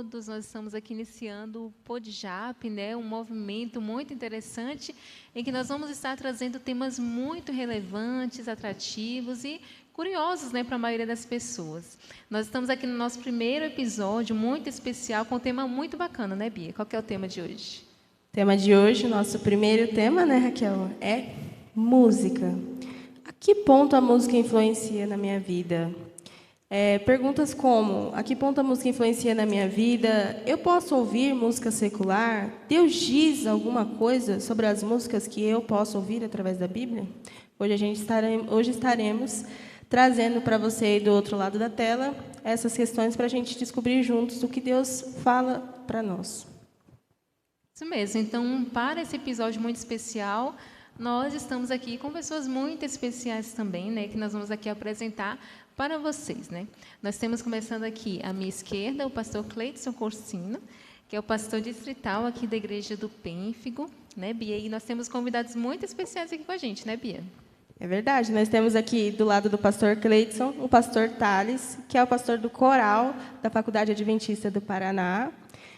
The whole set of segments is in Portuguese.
todos. Nós estamos aqui iniciando o PodJap, né? Um movimento muito interessante em que nós vamos estar trazendo temas muito relevantes, atrativos e curiosos, né, para a maioria das pessoas. Nós estamos aqui no nosso primeiro episódio muito especial com um tema muito bacana, né, Bia? Qual que é o tema de hoje? O tema de hoje, nosso primeiro tema, né, Raquel, é música. A que ponto a música influencia na minha vida? Perguntas como: a que ponto a música influencia na minha vida? Eu posso ouvir música secular? Deus diz alguma coisa sobre as músicas que eu posso ouvir através da Bíblia? Hoje estaremos trazendo para você aí do outro lado da tela essas questões para a gente descobrir juntos o que Deus fala para nós. Isso mesmo. Então, para esse episódio muito especial, nós estamos aqui com pessoas muito especiais também, né, que nós vamos aqui apresentar para vocês, né? Nós temos começando aqui à minha esquerda o pastor Cleidson Corsino, que é o pastor distrital aqui da Igreja do Pênfigo, né, Bia? E nós temos convidados muito especiais aqui com a gente, né, Bia? É verdade, nós temos aqui do lado do pastor Cleidson o pastor Thales, que é o pastor do coral da Faculdade Adventista do Paraná.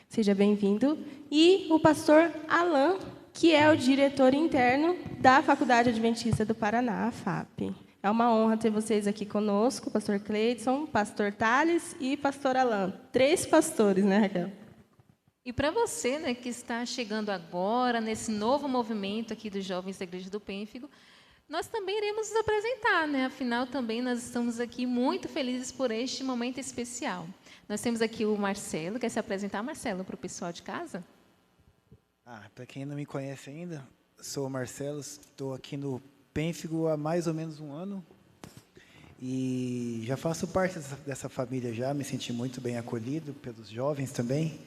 Seja bem-vindo. E o pastor Alan, que é o diretor interno da Faculdade Adventista do Paraná, a FAP. É uma honra ter vocês aqui conosco, pastor Cleidson, pastor Thales e pastor Alan. 3 pastores, né, Raquel? E para você, né, que está chegando agora nesse novo movimento aqui dos jovens da Igreja do Pênfigo, nós também iremos nos apresentar, né? Afinal, também nós estamos aqui muito felizes por este momento especial. Nós temos aqui o Marcelo. Quer se apresentar, Marcelo, para o pessoal de casa? Para quem não me conhece ainda, sou o Marcelo, estou aqui no Pênfigo há mais ou menos um ano e já faço parte dessa família já, me senti muito bem acolhido pelos jovens também.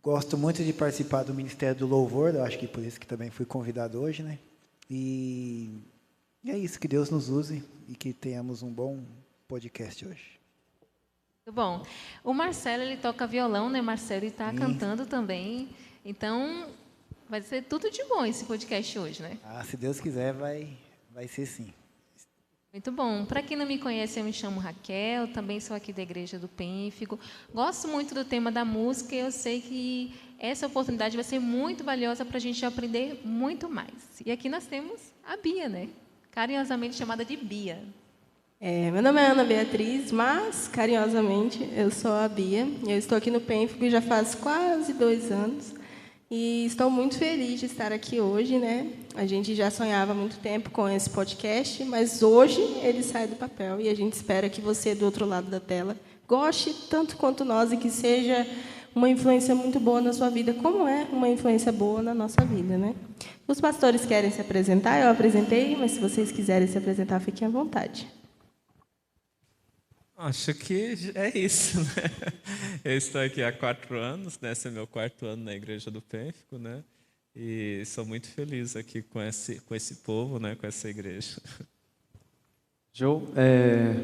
Gosto muito de participar do Ministério do Louvor, eu acho que por isso que também fui convidado hoje, né? E é isso, que Deus nos use e que tenhamos um bom podcast hoje. Muito bom. O Marcelo, ele toca violão, né, Marcelo? E está cantando também. Então, vai ser tudo de bom esse podcast hoje, né? Se Deus quiser, vai ser sim. Muito bom. Para quem não me conhece, eu me chamo Raquel, também sou aqui da Igreja do Pênfigo. Gosto muito do tema da música e eu sei que essa oportunidade vai ser muito valiosa para a gente aprender muito mais. E aqui nós temos a Bia, né? Carinhosamente chamada de Bia. Meu nome é Ana Beatriz, mas, carinhosamente, eu sou a Bia. Eu estou aqui no Pênfigo já faz quase 2 anos. E estou muito feliz de estar aqui hoje, né? A gente já sonhava há muito tempo com esse podcast, mas hoje ele sai do papel e a gente espera que você, do outro lado da tela, goste tanto quanto nós e que seja uma influência muito boa na sua vida, como é uma influência boa na nossa vida, né? Os pastores querem se apresentar, eu apresentei, mas se vocês quiserem se apresentar, fiquem à vontade. Acho que é isso, né? Eu estou aqui há 4 anos, né? Esse é meu 4º ano na Igreja do Pênfico, né? E sou muito feliz aqui com esse povo, né? Com essa igreja. Joe,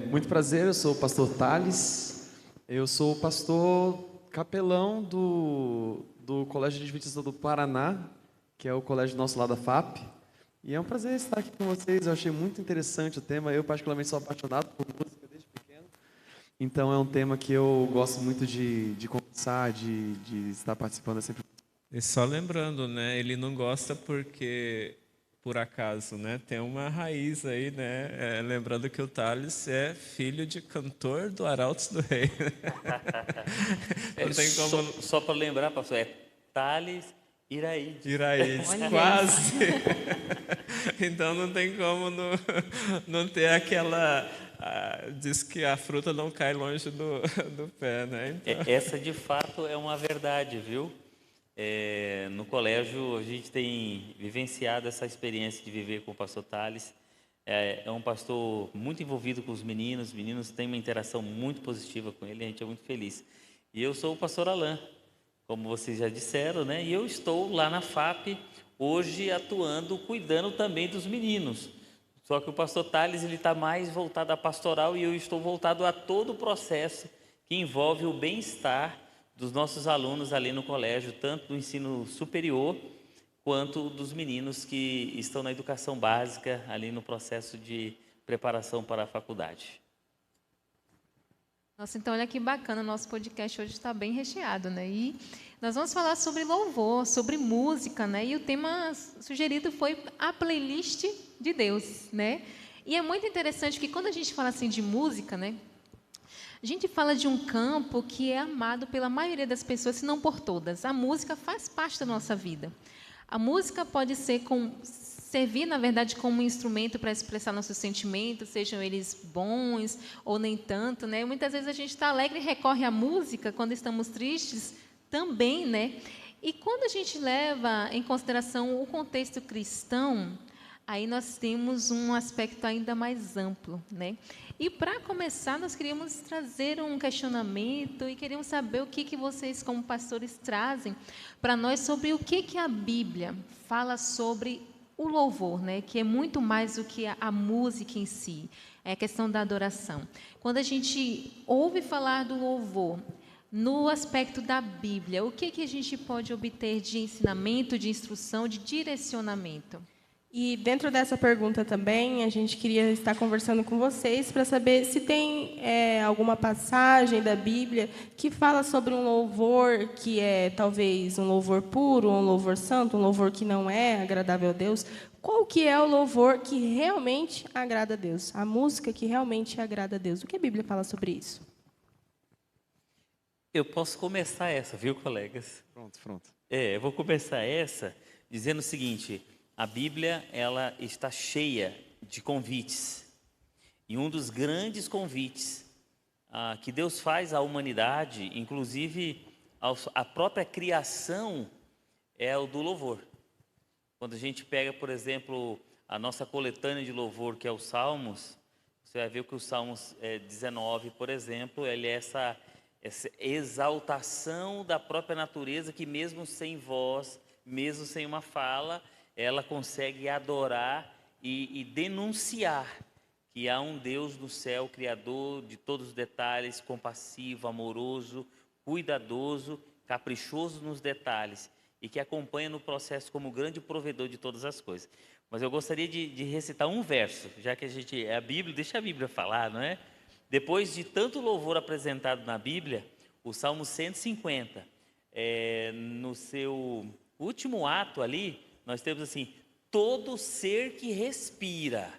muito prazer, eu sou o pastor Thales. Eu sou o pastor capelão do Colégio Adventista do Paraná, que é o colégio nosso lá da FAP. E é um prazer estar aqui com vocês, eu achei muito interessante o tema. Eu, particularmente, sou apaixonado por música desde pequeno. Então, é um tema que eu gosto muito de conversar, de estar participando. É sempre... E só lembrando, né? Ele não gosta porque, por acaso, né? Tem uma raiz aí, né? Lembrando que o Thales é filho de cantor do Arautos do Rei. Não tem como... Só para lembrar, pastor, é Thales Iraídes. Iraídes, quase. Então não tem como não ter aquela... diz que a fruta não cai longe do pé, né? Então... Essa, de fato, é uma verdade, viu? No colégio, a gente tem vivenciado essa experiência de viver com o pastor Thales. É um pastor muito envolvido com os meninos têm uma interação muito positiva com ele, a gente é muito feliz. E eu sou o pastor Alan, como vocês já disseram, né? E eu estou lá na FAP, hoje atuando, cuidando também dos meninos. Só que o pastor Thales está mais voltado à pastoral e eu estou voltado a todo o processo que envolve o bem-estar dos nossos alunos ali no colégio, tanto do ensino superior, quanto dos meninos que estão na educação básica, ali no processo de preparação para a faculdade. Nossa, então olha que bacana, o nosso podcast hoje está bem recheado, né? E nós vamos falar sobre louvor, sobre música, né? E o tema sugerido foi a playlist de Deus, né? E é muito interessante que quando a gente fala assim de música, né? A gente fala de um campo que é amado pela maioria das pessoas, se não por todas. A música faz parte da nossa vida. A música pode servir, na verdade, como um instrumento para expressar nossos sentimentos, sejam eles bons ou nem tanto, né? Muitas vezes a gente está alegre e recorre à música quando estamos tristes também, né? E quando a gente leva em consideração o contexto cristão, aí nós temos um aspecto ainda mais amplo, né? E para começar, nós queríamos trazer um questionamento e queríamos saber o que vocês, como pastores, trazem para nós sobre o que a Bíblia fala sobre o louvor, né? Que é muito mais do que a música em si, é a questão da adoração. Quando a gente ouve falar do louvor no aspecto da Bíblia, o que a gente pode obter de ensinamento, de instrução, de direcionamento? E dentro dessa pergunta também, a gente queria estar conversando com vocês para saber se tem alguma passagem da Bíblia que fala sobre um louvor que é talvez um louvor puro, um louvor santo, um louvor que não é agradável a Deus. Qual que é o louvor que realmente agrada a Deus? A música que realmente agrada a Deus. O que a Bíblia fala sobre isso? Eu posso começar essa, viu, colegas? Pronto. Eu vou começar essa dizendo o seguinte: a Bíblia, ela está cheia de convites. E um dos grandes convites que Deus faz à humanidade, inclusive à própria criação, é o do louvor. Quando a gente pega, por exemplo, a nossa coletânea de louvor, que é os Salmos, você vai ver que o Salmos 19, por exemplo, ele é essa exaltação da própria natureza que mesmo sem voz, mesmo sem uma fala, ela consegue adorar e denunciar que há um Deus no céu, criador de todos os detalhes, compassivo, amoroso, cuidadoso, caprichoso nos detalhes e que acompanha no processo como grande provedor de todas as coisas. Mas eu gostaria de recitar um verso, já que a gente é a Bíblia, deixa a Bíblia falar, não é? Depois de tanto louvor apresentado na Bíblia, o Salmo 150, no seu último ato ali, nós temos assim: todo ser que respira,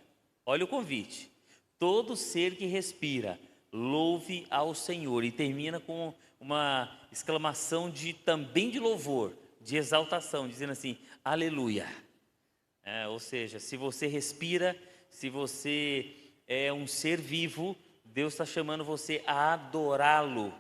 olha o convite, todo ser que respira, louve ao Senhor. E termina com uma exclamação também de louvor, de exaltação, dizendo assim: aleluia. Ou seja, se você respira, se você é um ser vivo, Deus está chamando você a adorá-lo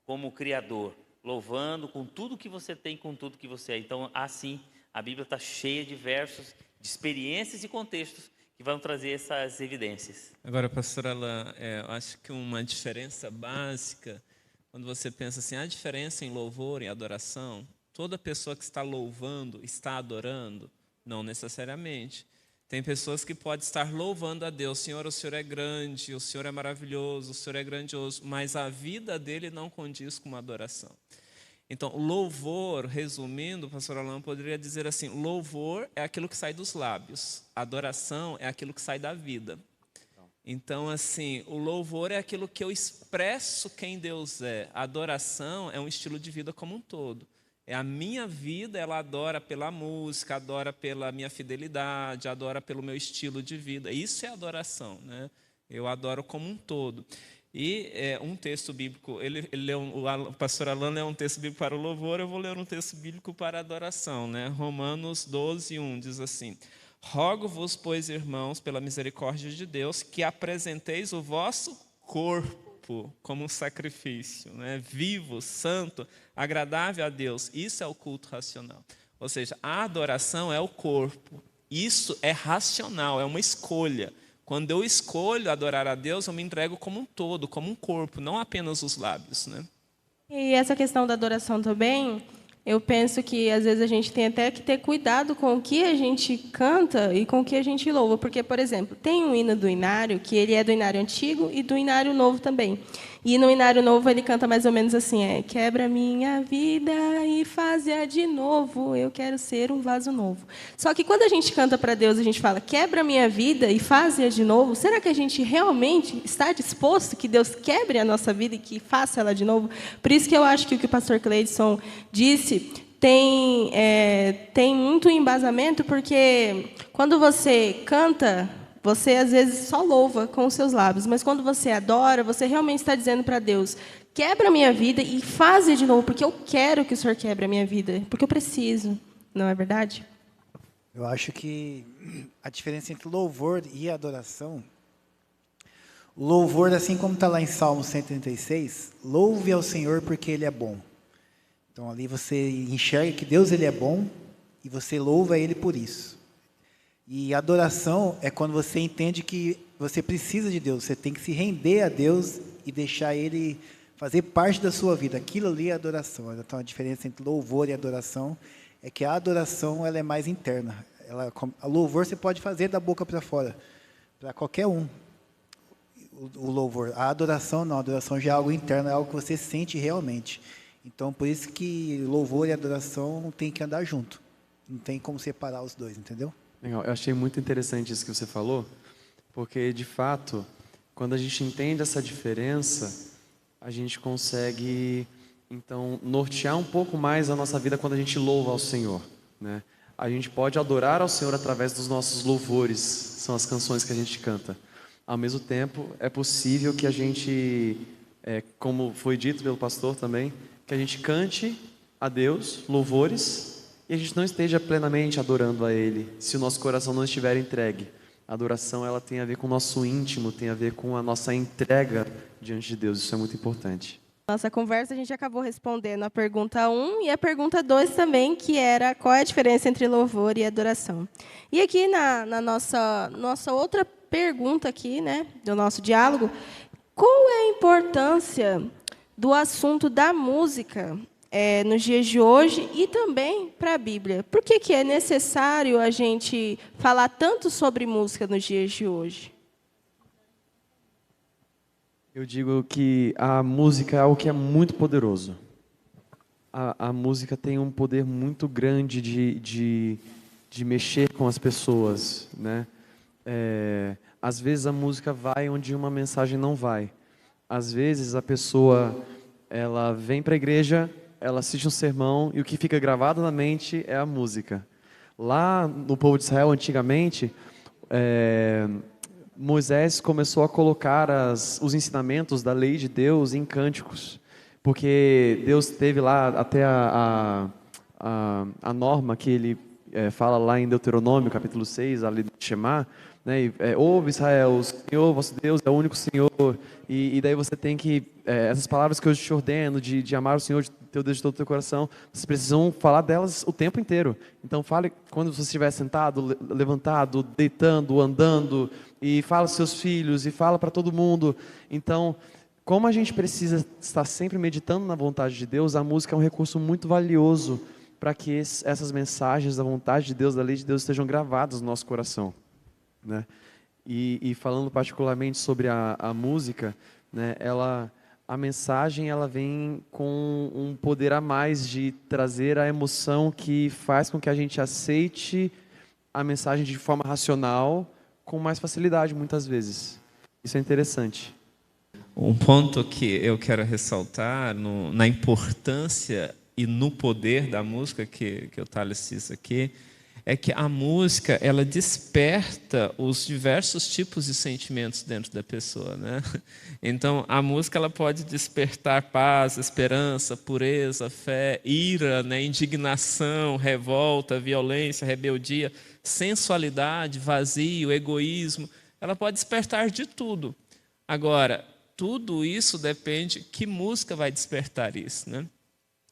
como Criador, louvando com tudo que você tem, com tudo que você é. Então, assim, a Bíblia está cheia de versos, de experiências e contextos que vão trazer essas evidências. Agora, pastora Alain, eu acho que uma diferença básica, quando você pensa assim, a diferença em louvor e adoração, toda pessoa que está louvando está adorando? Não necessariamente. Tem pessoas que podem estar louvando a Deus: Senhor, o Senhor é grande, o Senhor é maravilhoso, o Senhor é grandioso, mas a vida dele não condiz com uma adoração. Então, louvor, resumindo, o pastor Alain poderia dizer assim: louvor é aquilo que sai dos lábios, adoração é aquilo que sai da vida. Então, assim, o louvor é aquilo que eu expresso quem Deus é, a adoração é um estilo de vida como um todo. A minha vida, ela adora pela música, adora pela minha fidelidade, adora pelo meu estilo de vida. Isso é adoração, né? Eu adoro como um todo. E um texto bíblico, o pastor Alain lê um texto bíblico para o louvor, eu vou ler um texto bíblico para a adoração, né? Romanos 12, 1 diz assim: rogo-vos, pois, irmãos, pela misericórdia de Deus, que apresenteis o vosso corpo como um sacrifício, né? Vivo, santo, agradável a Deus. Isso é o culto racional. Ou seja, a adoração é o corpo. Isso é racional, é uma escolha. Quando eu escolho adorar a Deus, eu me entrego como um todo, como um corpo, não apenas os lábios, né? E essa questão da adoração também, eu penso que às vezes a gente tem até que ter cuidado com o que a gente canta e com o que a gente louva. Porque, por exemplo, tem um hino do Inário, que ele é do Inário Antigo e do Inário Novo também. E no Inário Novo ele canta mais ou menos assim, quebra minha vida e faz-a de novo, eu quero ser um vaso novo. Só que quando a gente canta para Deus, a gente fala, quebra minha vida e faz-a de novo, será que a gente realmente está disposto que Deus quebre a nossa vida e que faça ela de novo? Por isso que eu acho que o que o pastor Cleidson disse tem muito embasamento, porque quando você canta, você às vezes só louva com os seus lábios, mas quando você adora, você realmente está dizendo para Deus, quebra a minha vida e faz de novo, porque eu quero que o Senhor quebre a minha vida, porque eu preciso, não é verdade? Eu acho que a diferença entre louvor e adoração, o louvor, assim como está lá em Salmo 136, louve ao Senhor porque Ele é bom. Então, ali você enxerga que Deus ele é bom e você louva Ele por isso. E adoração é quando você entende que você precisa de Deus, você tem que se render a Deus e deixar Ele fazer parte da sua vida. Aquilo ali é adoração. Então, a diferença entre louvor e adoração é que a adoração ela é mais interna. A louvor você pode fazer da boca para fora, para qualquer um. O louvor. A adoração não, a adoração já é algo interno, é algo que você sente realmente. Então, por isso que louvor e adoração tem que andar junto. Não tem como separar os dois, entendeu? Legal. Eu achei muito interessante isso que você falou, porque, de fato, quando a gente entende essa diferença, a gente consegue, então, nortear um pouco mais a nossa vida quando a gente louva ao Senhor, né? A gente pode adorar ao Senhor através dos nossos louvores, são as canções que a gente canta. Ao mesmo tempo, é possível que a gente, como foi dito pelo pastor também, que a gente cante a Deus louvores e a gente não esteja plenamente adorando a Ele, se o nosso coração não estiver entregue. A adoração ela tem a ver com o nosso íntimo, tem a ver com a nossa entrega diante de Deus, isso é muito importante. Nossa conversa a gente acabou respondendo a pergunta 1 e a pergunta 2 também, que era qual é a diferença entre louvor e adoração. E aqui na nossa outra pergunta aqui, né, do nosso diálogo, qual é a importância do assunto da música nos dias de hoje e também para a Bíblia? Por que é necessário a gente falar tanto sobre música nos dias de hoje? Eu digo que a música é algo que é muito poderoso. A música tem um poder muito grande de mexer com as pessoas, né? Às vezes a música vai onde uma mensagem não vai. Às vezes a pessoa ela vem para a igreja, ela assiste um sermão e o que fica gravado na mente é a música. Lá no povo de Israel, antigamente, Moisés começou a colocar os ensinamentos da lei de Deus em cânticos, porque Deus teve lá até a norma que ele fala lá em Deuteronômio, capítulo 6, a lei do Shema, né? Ouve Israel, o Senhor, vosso Deus, é o único Senhor, e daí você tem que, essas palavras que eu te ordeno, de amar o Senhor, de teu Deus de todo o teu coração, vocês precisam falar delas o tempo inteiro. Então fale quando você estiver sentado, levantado, deitando, andando, e fala aos seus filhos, e fala para todo mundo. Então, como a gente precisa estar sempre meditando na vontade de Deus, a música é um recurso muito valioso para que essas mensagens da vontade de Deus, da lei de Deus, estejam gravadas no nosso coração, né? E falando particularmente sobre a música, né, a mensagem ela vem com um poder a mais de trazer a emoção que faz com que a gente aceite a mensagem de forma racional com mais facilidade, muitas vezes. Isso é interessante. Um ponto que eu quero ressaltar na importância e no poder da música que o Thales diz aqui, é que a música ela desperta os diversos tipos de sentimentos dentro da pessoa, né? Então a música ela pode despertar paz, esperança, pureza, fé, ira, né? Indignação, revolta, violência, rebeldia, sensualidade, vazio, egoísmo. Ela pode despertar de tudo. Agora, tudo isso depende que música vai despertar isso, né?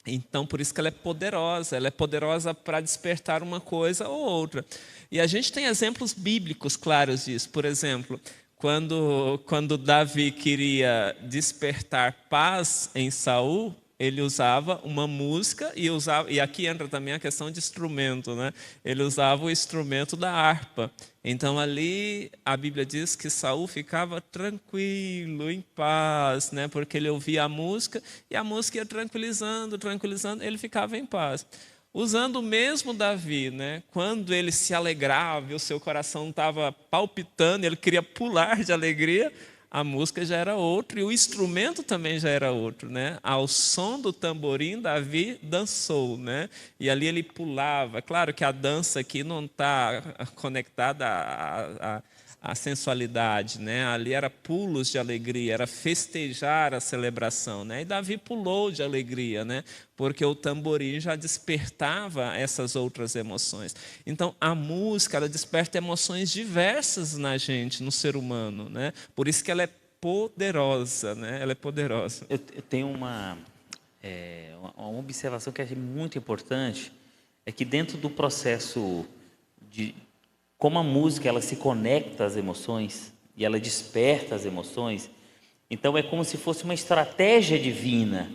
Então, por isso que ela é poderosa para despertar uma coisa ou outra. E a gente tem exemplos bíblicos claros disso. Por exemplo, quando Davi queria despertar paz em Saul, ele usava uma música e aqui entra também a questão de instrumento, né? Ele usava o instrumento da harpa. Então ali a Bíblia diz que Saul ficava tranquilo, em paz, né? Porque ele ouvia a música e a música ia tranquilizando, ele ficava em paz. Usando o mesmo Davi, né? Quando ele se alegrava e o seu coração estava palpitando, ele queria pular de alegria, a música já era outra e o instrumento também já era outro, né? Ao som do tamborim, Davi dançou, né? E ali ele pulava. Claro que a dança aqui não está conectada à sensualidade, né? Ali era pulos de alegria, era festejar a celebração, né? E Davi pulou de alegria, né? Porque o tamborim já despertava essas outras emoções. Então, a música, ela desperta emoções diversas na gente, no ser humano, né? Por isso que ela é poderosa, né? Ela é poderosa. Eu tenho uma observação que é muito importante, é que dentro do processo de como a música ela se conecta às emoções e ela desperta as emoções, então é como se fosse uma estratégia divina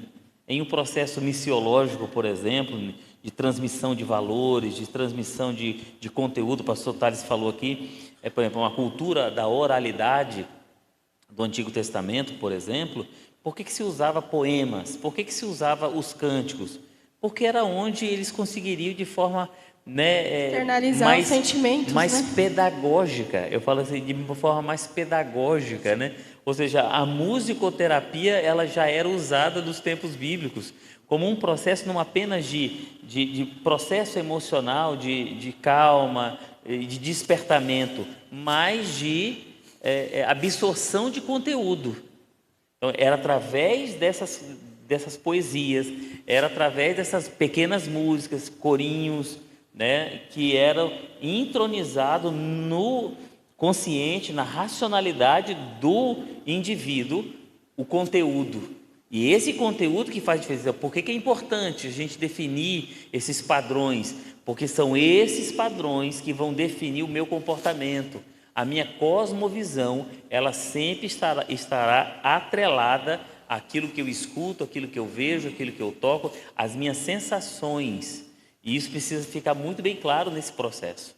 em um processo missiológico, por exemplo, de transmissão de valores, de transmissão de conteúdo. O pastor Tales falou aqui, por exemplo, uma cultura da oralidade do Antigo Testamento, por exemplo. Por que se usava poemas? Por que se usava os cânticos? Porque era onde eles conseguiriam de forma externalizar os sentimentos, mais pedagógica. Eu falo assim, de uma forma mais pedagógica, né? Ou seja, a musicoterapia ela já era usada dos tempos bíblicos como um processo não apenas de processo emocional, de calma, de despertamento, mas de absorção de conteúdo. Então, era através dessas poesias, era através dessas pequenas músicas, corinhos, né, que eram entronizados no consciente, na racionalidade do indivíduo, o conteúdo. E esse conteúdo que faz diferença. Por que é importante a gente definir esses padrões? Porque são esses padrões que vão definir o meu comportamento. A minha cosmovisão, ela sempre estará atrelada àquilo que eu escuto, àquilo que eu vejo, àquilo que eu toco, às minhas sensações. E isso precisa ficar muito bem claro nesse processo.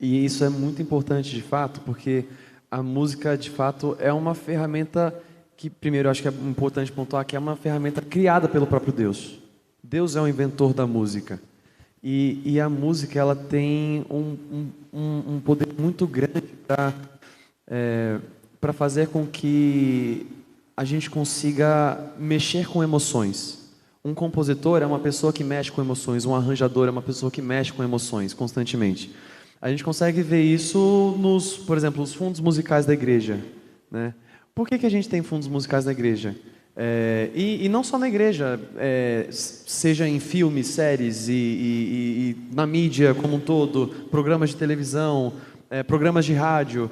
E isso é muito importante, de fato, porque a música, de fato, é uma ferramenta que, primeiro, eu acho que é importante pontuar que é uma ferramenta criada pelo próprio Deus. Deus é o inventor da música. E a música, ela tem um poder muito grande para fazer com que a gente consiga mexer com emoções. Um compositor é uma pessoa que mexe com emoções, um arranjador é uma pessoa que mexe com emoções constantemente. A gente consegue ver isso por exemplo, os fundos musicais da igreja, né? Por que a gente tem fundos musicais na igreja? E não só na igreja, seja em filmes, séries e na mídia como um todo, programas de televisão, programas de rádio.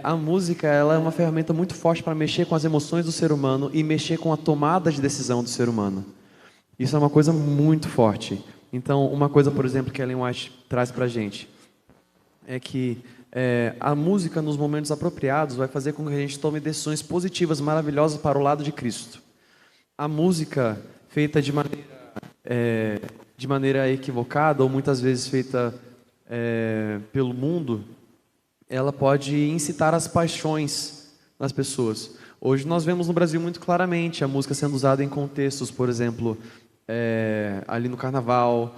A música ela é uma ferramenta muito forte para mexer com as emoções do ser humano e mexer com a tomada de decisão do ser humano. Isso é uma coisa muito forte. Então, uma coisa, por exemplo, que Ellen White traz para a gente é que a música, nos momentos apropriados, vai fazer com que a gente tome decisões positivas, maravilhosas para o lado de Cristo. A música feita de maneira equivocada, ou muitas vezes feita pelo mundo, ela pode incitar as paixões nas pessoas. Hoje nós vemos no Brasil muito claramente a música sendo usada em contextos, por exemplo, ali no carnaval,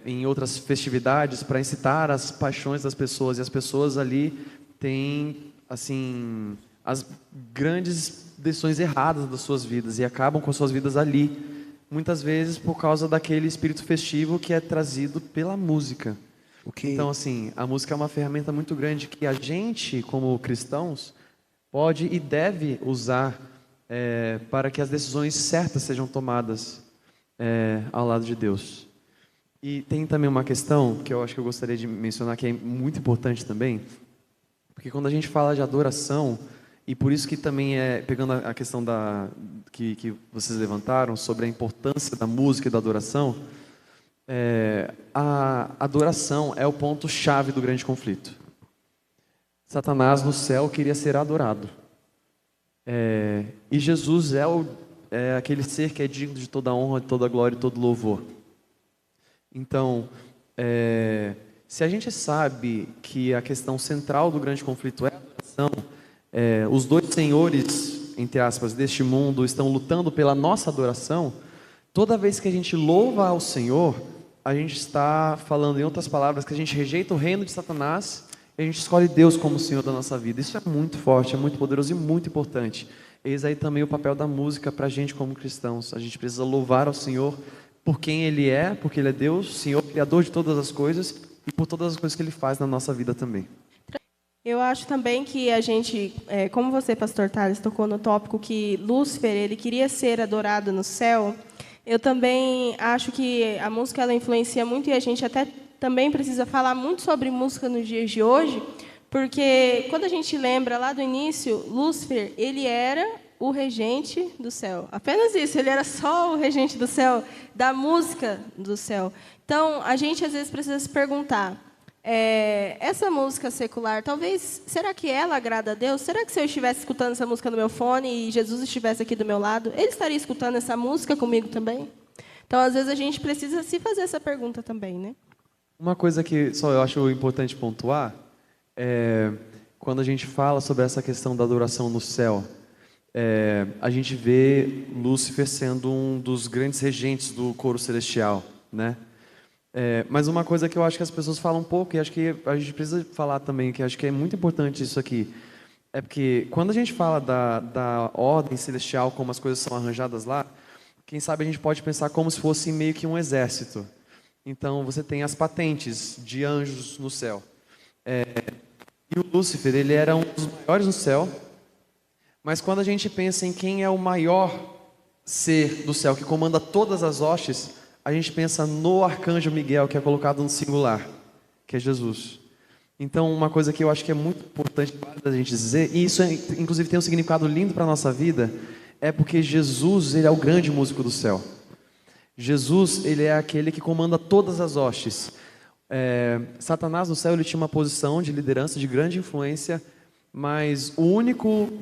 em outras festividades, para incitar as paixões das pessoas. E as pessoas ali têm, assim, as grandes decisões erradas das suas vidas e acabam com as suas vidas ali, muitas vezes por causa daquele espírito festivo que é trazido pela música. Então, assim, a música é uma ferramenta muito grande que a gente, como cristãos, pode e deve usar para que as decisões certas sejam tomadas ao lado de Deus. E tem também uma questão que eu acho que eu gostaria de mencionar, que é muito importante também, porque quando a gente fala de adoração, e por isso que também pegando a questão que vocês levantaram, sobre a importância da música e da adoração, a adoração é o ponto-chave do grande conflito. Satanás no céu queria ser adorado. E Jesus é é aquele ser que é digno de toda honra, de toda glória e todo louvor. Então, se a gente sabe que a questão central do grande conflito é a adoração, os dois senhores, entre aspas, deste mundo estão lutando pela nossa adoração, toda vez que a gente louva ao Senhor, a gente está falando, em outras palavras, que a gente rejeita o reino de Satanás e a gente escolhe Deus como o Senhor da nossa vida. Isso é muito forte, é muito poderoso e muito importante. Eis aí também o papel da música para a gente como cristãos. A gente precisa louvar ao Senhor por quem Ele é, porque Ele é Deus, Senhor, Criador de todas as coisas, e por todas as coisas que Ele faz na nossa vida também. Eu acho também que a gente, como você, pastor Thales, tocou no tópico que Lúcifer, ele queria ser adorado no céu, eu também acho que a música ela influencia muito, e a gente até também precisa falar muito sobre música nos dias de hoje, porque quando a gente lembra lá do início, Lúcifer, ele era o regente do céu. Apenas isso, ele era só o regente do céu, da música do céu. Então, a gente às vezes precisa se perguntar, essa música secular, talvez, será que ela agrada a Deus? Será que se eu estivesse escutando essa música no meu fone e Jesus estivesse aqui do meu lado, ele estaria escutando essa música comigo também? Então, às vezes, a gente precisa se fazer essa pergunta também, né? Uma coisa que só eu acho importante pontuar quando a gente fala sobre essa questão da adoração no céu, a gente vê Lúcifer sendo um dos grandes regentes do coro celestial, né? Mas uma coisa que eu acho que as pessoas falam um pouco, e acho que a gente precisa falar também, que acho que é muito importante isso aqui, é porque quando a gente fala da ordem celestial, como as coisas são arranjadas lá, quem sabe a gente pode pensar como se fosse meio que um exército. Então, você tem as patentes de anjos no céu. E o Lúcifer, ele era um dos maiores no céu, mas quando a gente pensa em quem é o maior ser do céu, que comanda todas as hostes, a gente pensa no arcanjo Miguel, que é colocado no singular, que é Jesus. Então, uma coisa que eu acho que é muito importante da gente dizer, e isso inclusive tem um significado lindo para a nossa vida, é porque Jesus, ele é o grande músico do céu. Jesus, ele é aquele que comanda todas as hostes. Satanás no céu, ele tinha uma posição de liderança, de grande influência, mas o único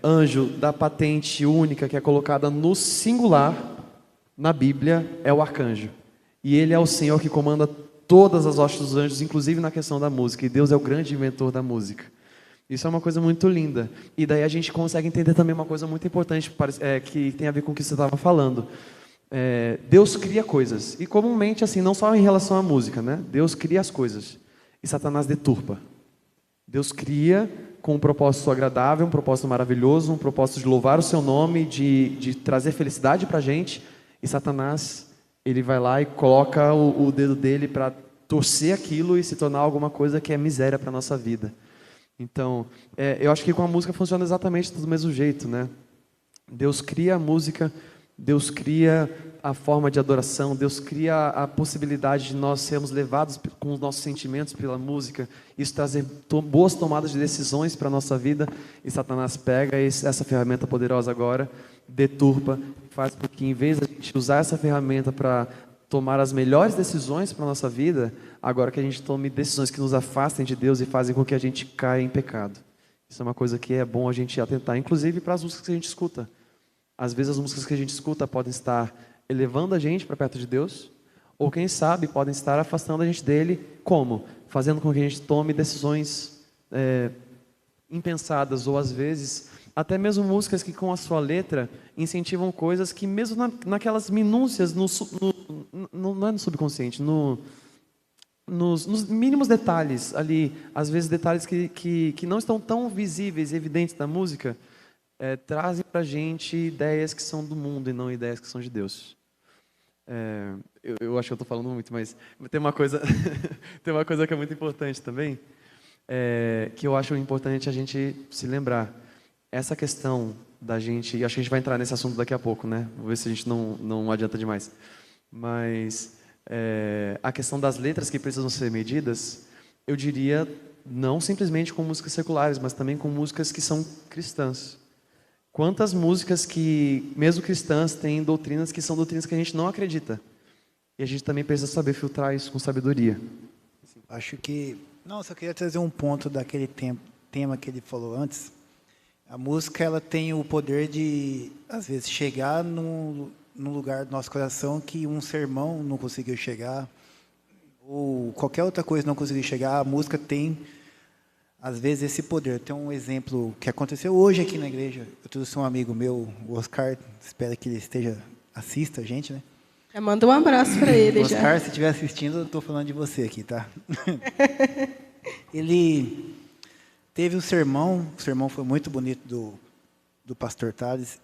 anjo da patente única que é colocada no singular na Bíblia é o arcanjo. E ele é o Senhor que comanda todas as hostes dos anjos, inclusive na questão da música. E Deus é o grande inventor da música. Isso é uma coisa muito linda. E daí a gente consegue entender também uma coisa muito importante, que tem a ver com o que você estava falando. Deus cria coisas. E comumente, assim, não só em relação à música, né? Deus cria as coisas. E Satanás deturpa. Deus cria com um propósito agradável, um propósito maravilhoso, um propósito de louvar o seu nome, de trazer felicidade para a gente. E Satanás, ele vai lá e coloca o dedo dele para torcer aquilo e se tornar alguma coisa que é miséria para a nossa vida. Então, eu acho que com a música funciona exatamente do mesmo jeito, né? Deus cria a música, Deus cria a forma de adoração, Deus cria a possibilidade de nós sermos levados com os nossos sentimentos pela música, isso trazer boas tomadas de decisões para a nossa vida, e Satanás pega essa ferramenta poderosa agora, deturpa, faz com que em vez de a gente usar essa ferramenta para tomar as melhores decisões para a nossa vida, agora que a gente tome decisões que nos afastem de Deus e fazem com que a gente caia em pecado. Isso é uma coisa que é bom a gente atentar, inclusive para as músicas que a gente escuta. Às vezes as músicas que a gente escuta podem estar elevando a gente para perto de Deus, ou quem sabe podem estar afastando a gente dele, como? Fazendo com que a gente tome decisões impensadas, ou às vezes até mesmo músicas que com a sua letra incentivam coisas que mesmo naquelas minúcias, não é no subconsciente, nos mínimos detalhes ali, às vezes detalhes que não estão tão visíveis e evidentes na música, trazem para a gente ideias que são do mundo e não ideias que são de Deus. Eu acho que eu estou falando muito, mas tem uma coisa tem uma coisa que é muito importante também, que eu acho importante a gente se lembrar. Essa questão da gente, e acho que a gente vai entrar nesse assunto daqui a pouco, né? Vou ver se a gente não adianta demais. Mas a questão das letras que precisam ser medidas, eu diria, não simplesmente com músicas seculares, mas também com músicas que são cristãs. Quantas músicas que, mesmo cristãs, têm doutrinas que são doutrinas que a gente não acredita. E a gente também precisa saber filtrar isso com sabedoria. Acho que... Não, só queria trazer um ponto daquele tema que ele falou antes. A música ela tem o poder de, às vezes, chegar num lugar do nosso coração que um sermão não conseguiu chegar, ou qualquer outra coisa não conseguiu chegar. A música tem, às vezes, esse poder. Tem um exemplo que aconteceu hoje aqui na igreja. Eu trouxe um amigo meu, o Oscar, espero que ele assista a gente, né? Já manda um abraço para ele. Oscar, já. se estiver assistindo, eu estou falando de você aqui, tá? Ele teve o sermão foi muito bonito do pastor Tales.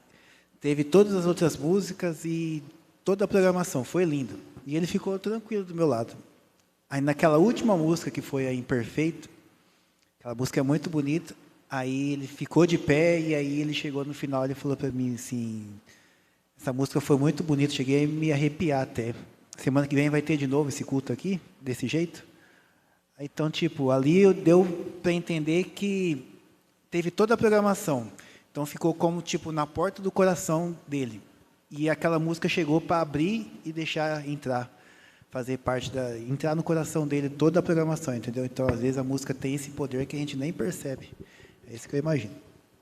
Teve todas as outras músicas e toda a programação, foi lindo. E ele ficou tranquilo do meu lado. Aí naquela última música, que foi a Imperfeito, aquela música é muito bonita, aí ele ficou de pé e aí ele chegou no final, ele falou para mim assim, essa música foi muito bonita, cheguei a me arrepiar até. Semana que vem vai ter de novo esse culto aqui, desse jeito. Então, tipo, ali deu para entender que teve toda a programação. Então, ficou como, tipo, na porta do coração dele. E aquela música chegou para abrir e deixar entrar, fazer parte entrar no coração dele toda a programação, entendeu? Então, às vezes, a música tem esse poder que a gente nem percebe. É isso que eu imagino.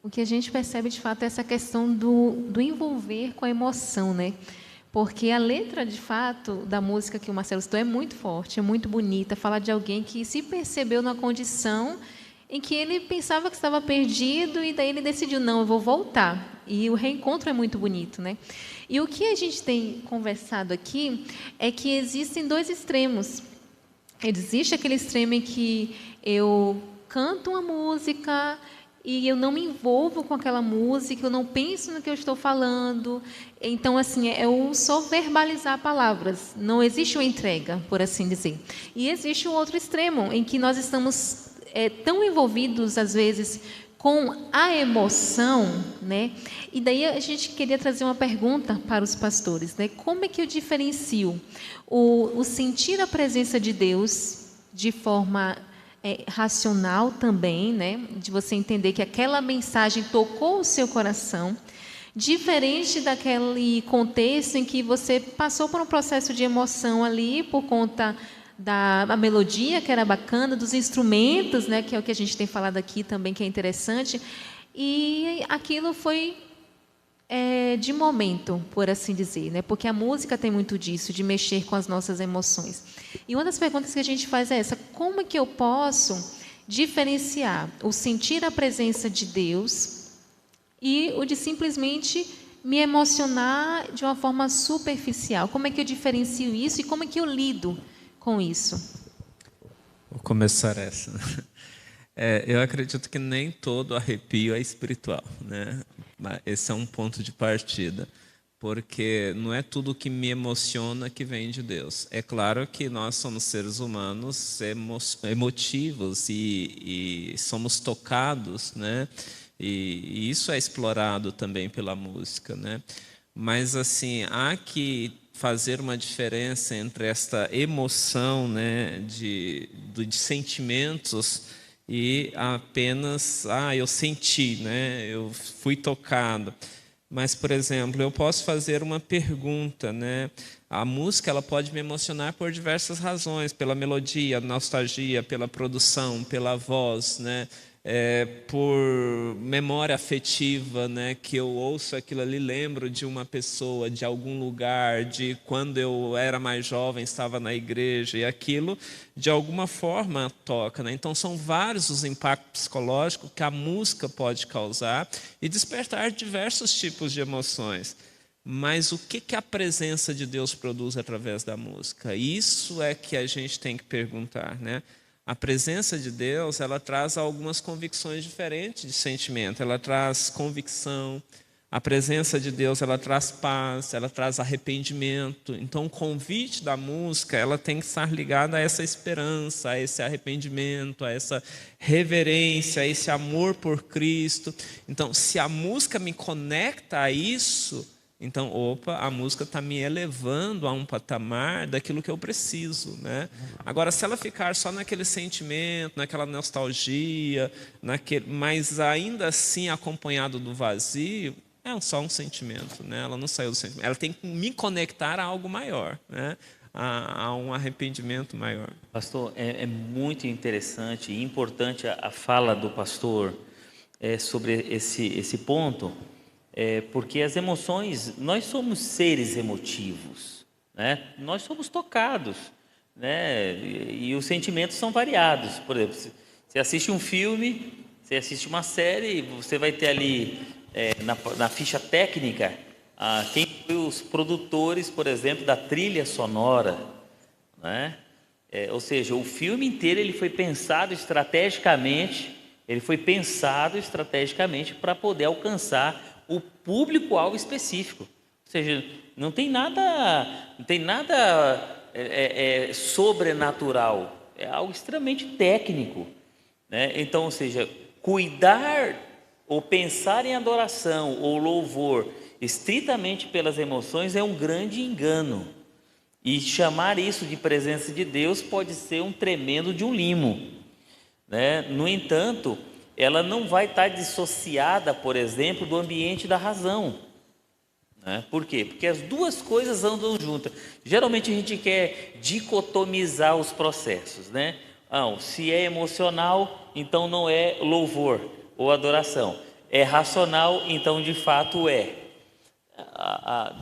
O que a gente percebe, de fato, é essa questão do envolver com a emoção, né? Porque a letra, de fato, da música que o Marcelo citou é muito forte, é muito bonita. Fala de alguém que se percebeu na condição em que ele pensava que estava perdido e daí ele decidiu, não, eu vou voltar. E o reencontro é muito bonito, né? E o que a gente tem conversado aqui é que existem dois extremos. Existe aquele extremo em que eu canto uma música e eu não me envolvo com aquela música, eu não penso no que eu estou falando. Então, assim, eu só verbalizar palavras. Não existe uma entrega, por assim dizer. E existe o outro extremo, em que nós estamos tão envolvidos, às vezes, com a emoção, né? E daí a gente queria trazer uma pergunta para os pastores, né? Como é que eu diferencio o sentir a presença de Deus de forma racional também, né? De você entender que aquela mensagem tocou o seu coração, diferente daquele contexto em que você passou por um processo de emoção ali por conta da melodia, que era bacana, dos instrumentos, né? Que é o que a gente tem falado aqui também, que é interessante, e aquilo foi de momento, por assim dizer, né? Porque a música tem muito disso, de mexer com as nossas emoções. E uma das perguntas que a gente faz é essa: como é que eu posso diferenciar o sentir a presença de Deus e o de simplesmente me emocionar de uma forma superficial? Como é que eu diferencio isso e como é que eu lido com isso? Vou começar essa. Eu acredito que nem todo arrepio é espiritual, né? Esse é um ponto de partida, porque não é tudo que me emociona que vem de Deus. É claro que nós somos seres humanos emotivos e somos tocados, né? E isso é explorado também pela música, né? Mas assim, há que fazer uma diferença entre esta emoção, né, de sentimentos e apenas, eu senti, né, eu fui tocado. Mas, por exemplo, eu posso fazer uma pergunta, né? A música ela pode me emocionar por diversas razões, pela melodia, nostalgia, pela produção, pela voz, né? Por memória afetiva, né? Que eu ouço aquilo ali, lembro de uma pessoa, de algum lugar, de quando eu era mais jovem, estava na igreja, e aquilo, de alguma forma, toca, né? Então, são vários os impactos psicológicos que a música pode causar e despertar diversos tipos de emoções. Mas o que a presença de Deus produz através da música? Isso é que a gente tem que perguntar, né? A presença de Deus, ela traz algumas convicções diferentes de sentimento. Ela traz convicção. A presença de Deus, ela traz paz, ela traz arrependimento. Então, o convite da música, ela tem que estar ligada a essa esperança, a esse arrependimento, a essa reverência, a esse amor por Cristo. Então, se a música me conecta a isso, então, a música está me elevando a um patamar daquilo que eu preciso, né? Agora, se ela ficar só naquele sentimento, naquela nostalgia, mas ainda assim acompanhado do vazio, é só um sentimento, né? Ela não saiu do sentimento. Ela tem que me conectar a algo maior, né? A um arrependimento maior. Pastor, é muito interessante e importante a fala do pastor sobre esse ponto, porque as emoções, nós somos seres emotivos, né? Nós somos tocados, né? E os sentimentos são variados. Por exemplo, você assiste um filme, você assiste uma série, você vai ter ali na ficha técnica quem foi os produtores, por exemplo, da trilha sonora, né? Ou seja, o filme inteiro ele foi pensado estrategicamente para poder alcançar o público-alvo específico. Ou seja, não tem nada sobrenatural, é algo extremamente técnico, né? Então, ou seja, cuidar ou pensar em adoração ou louvor estritamente pelas emoções é um grande engano. E chamar isso de presença de Deus pode ser um tremendo de um limo, né? No entanto, ela não vai estar dissociada, por exemplo, do ambiente da razão, né? Por quê? Porque as duas coisas andam juntas. Geralmente a gente quer dicotomizar os processos, né? Se é emocional, então não é louvor ou adoração. É racional, então de fato é.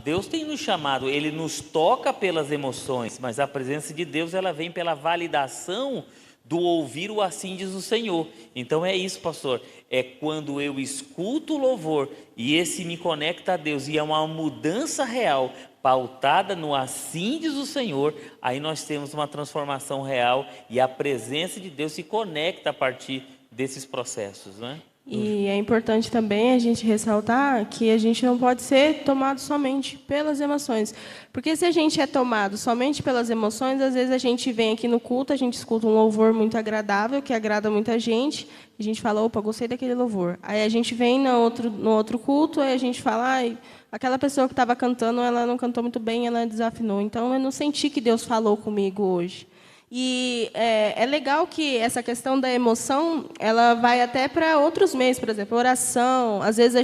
Deus tem nos chamado, Ele nos toca pelas emoções, mas a presença de Deus ela vem pela validação do ouvir o assim diz o Senhor. Então é isso, pastor, é quando eu escuto o louvor e esse me conecta a Deus e é uma mudança real pautada no assim diz o Senhor, aí nós temos uma transformação real e a presença de Deus se conecta a partir desses processos, né? E é importante também a gente ressaltar que a gente não pode ser tomado somente pelas emoções. Porque se a gente é tomado somente pelas emoções, às vezes a gente vem aqui no culto, a gente escuta um louvor muito agradável, que agrada muita gente, e a gente fala, opa, gostei daquele louvor. Aí a gente vem no outro culto, aí a gente fala, aquela pessoa que estava cantando, ela não cantou muito bem, ela desafinou. Então, eu não senti que Deus falou comigo hoje. E é legal que essa questão da emoção, ela vai até para outros meios, por exemplo, oração. Às vezes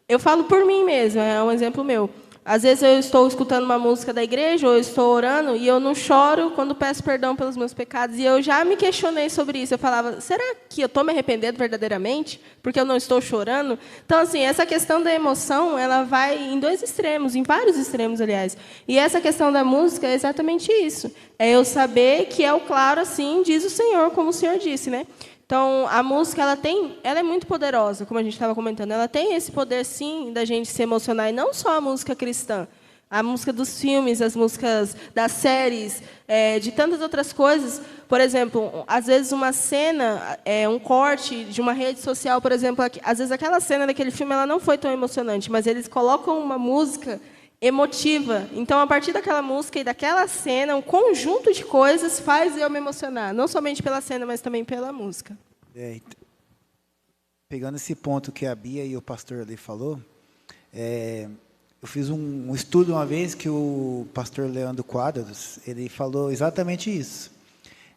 eu falo por mim mesma, é um exemplo meu. Às vezes eu estou escutando uma música da igreja, ou eu estou orando, e eu não choro quando peço perdão pelos meus pecados. E eu já me questionei sobre isso. Eu falava, será que eu estou me arrependendo verdadeiramente? Porque eu não estou chorando? Então, assim, essa questão da emoção, ela vai em dois extremos, em vários extremos, aliás. E essa questão da música é exatamente isso. É eu saber que é o claro assim, diz o Senhor, como o Senhor disse, né? Então, a música ela é muito poderosa, como a gente estava comentando. Ela tem esse poder, sim, da gente se emocionar. E não só a música cristã. A música dos filmes, as músicas das séries, de tantas outras coisas. Por exemplo, às vezes uma cena, um corte de uma rede social, por exemplo, às vezes aquela cena daquele filme ela não foi tão emocionante, mas eles colocam uma música emotiva. Então, a partir daquela música e daquela cena, um conjunto de coisas faz eu me emocionar, não somente pela cena, mas também pela música. Pegando esse ponto que a Bia e o pastor ali falou, eu fiz um estudo uma vez que o pastor Leandro Quadros, ele falou exatamente isso.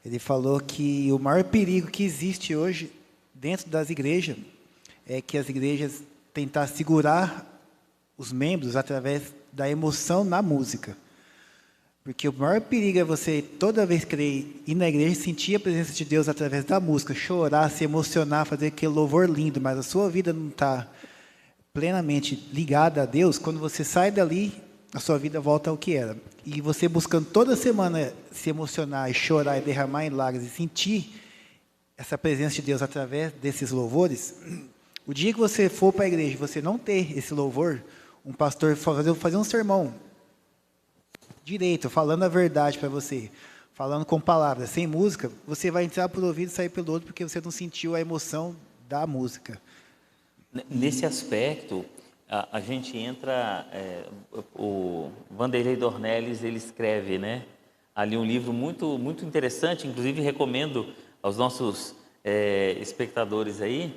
Ele falou que o maior perigo que existe hoje dentro das igrejas é que as igrejas tentar segurar os membros através da emoção na música. Porque o maior perigo é você, toda vez querer ir na igreja, sentir a presença de Deus através da música, chorar, se emocionar, fazer aquele louvor lindo, mas a sua vida não está plenamente ligada a Deus. Quando você sai dali, a sua vida volta ao que era. E você buscando toda semana se emocionar, e chorar, e derramar em lágrimas, e sentir essa presença de Deus através desses louvores, o dia que você for para a igreja e você não ter esse louvor, um pastor fazer um sermão direito, falando a verdade para você, falando com palavras, sem música, você vai entrar por um ouvido e sair pelo outro, porque você não sentiu a emoção da música. Nesse aspecto, a gente entra, o Vanderlei Dornelles, ele escreve, né, ali um livro muito, muito interessante, inclusive recomendo aos nossos espectadores aí,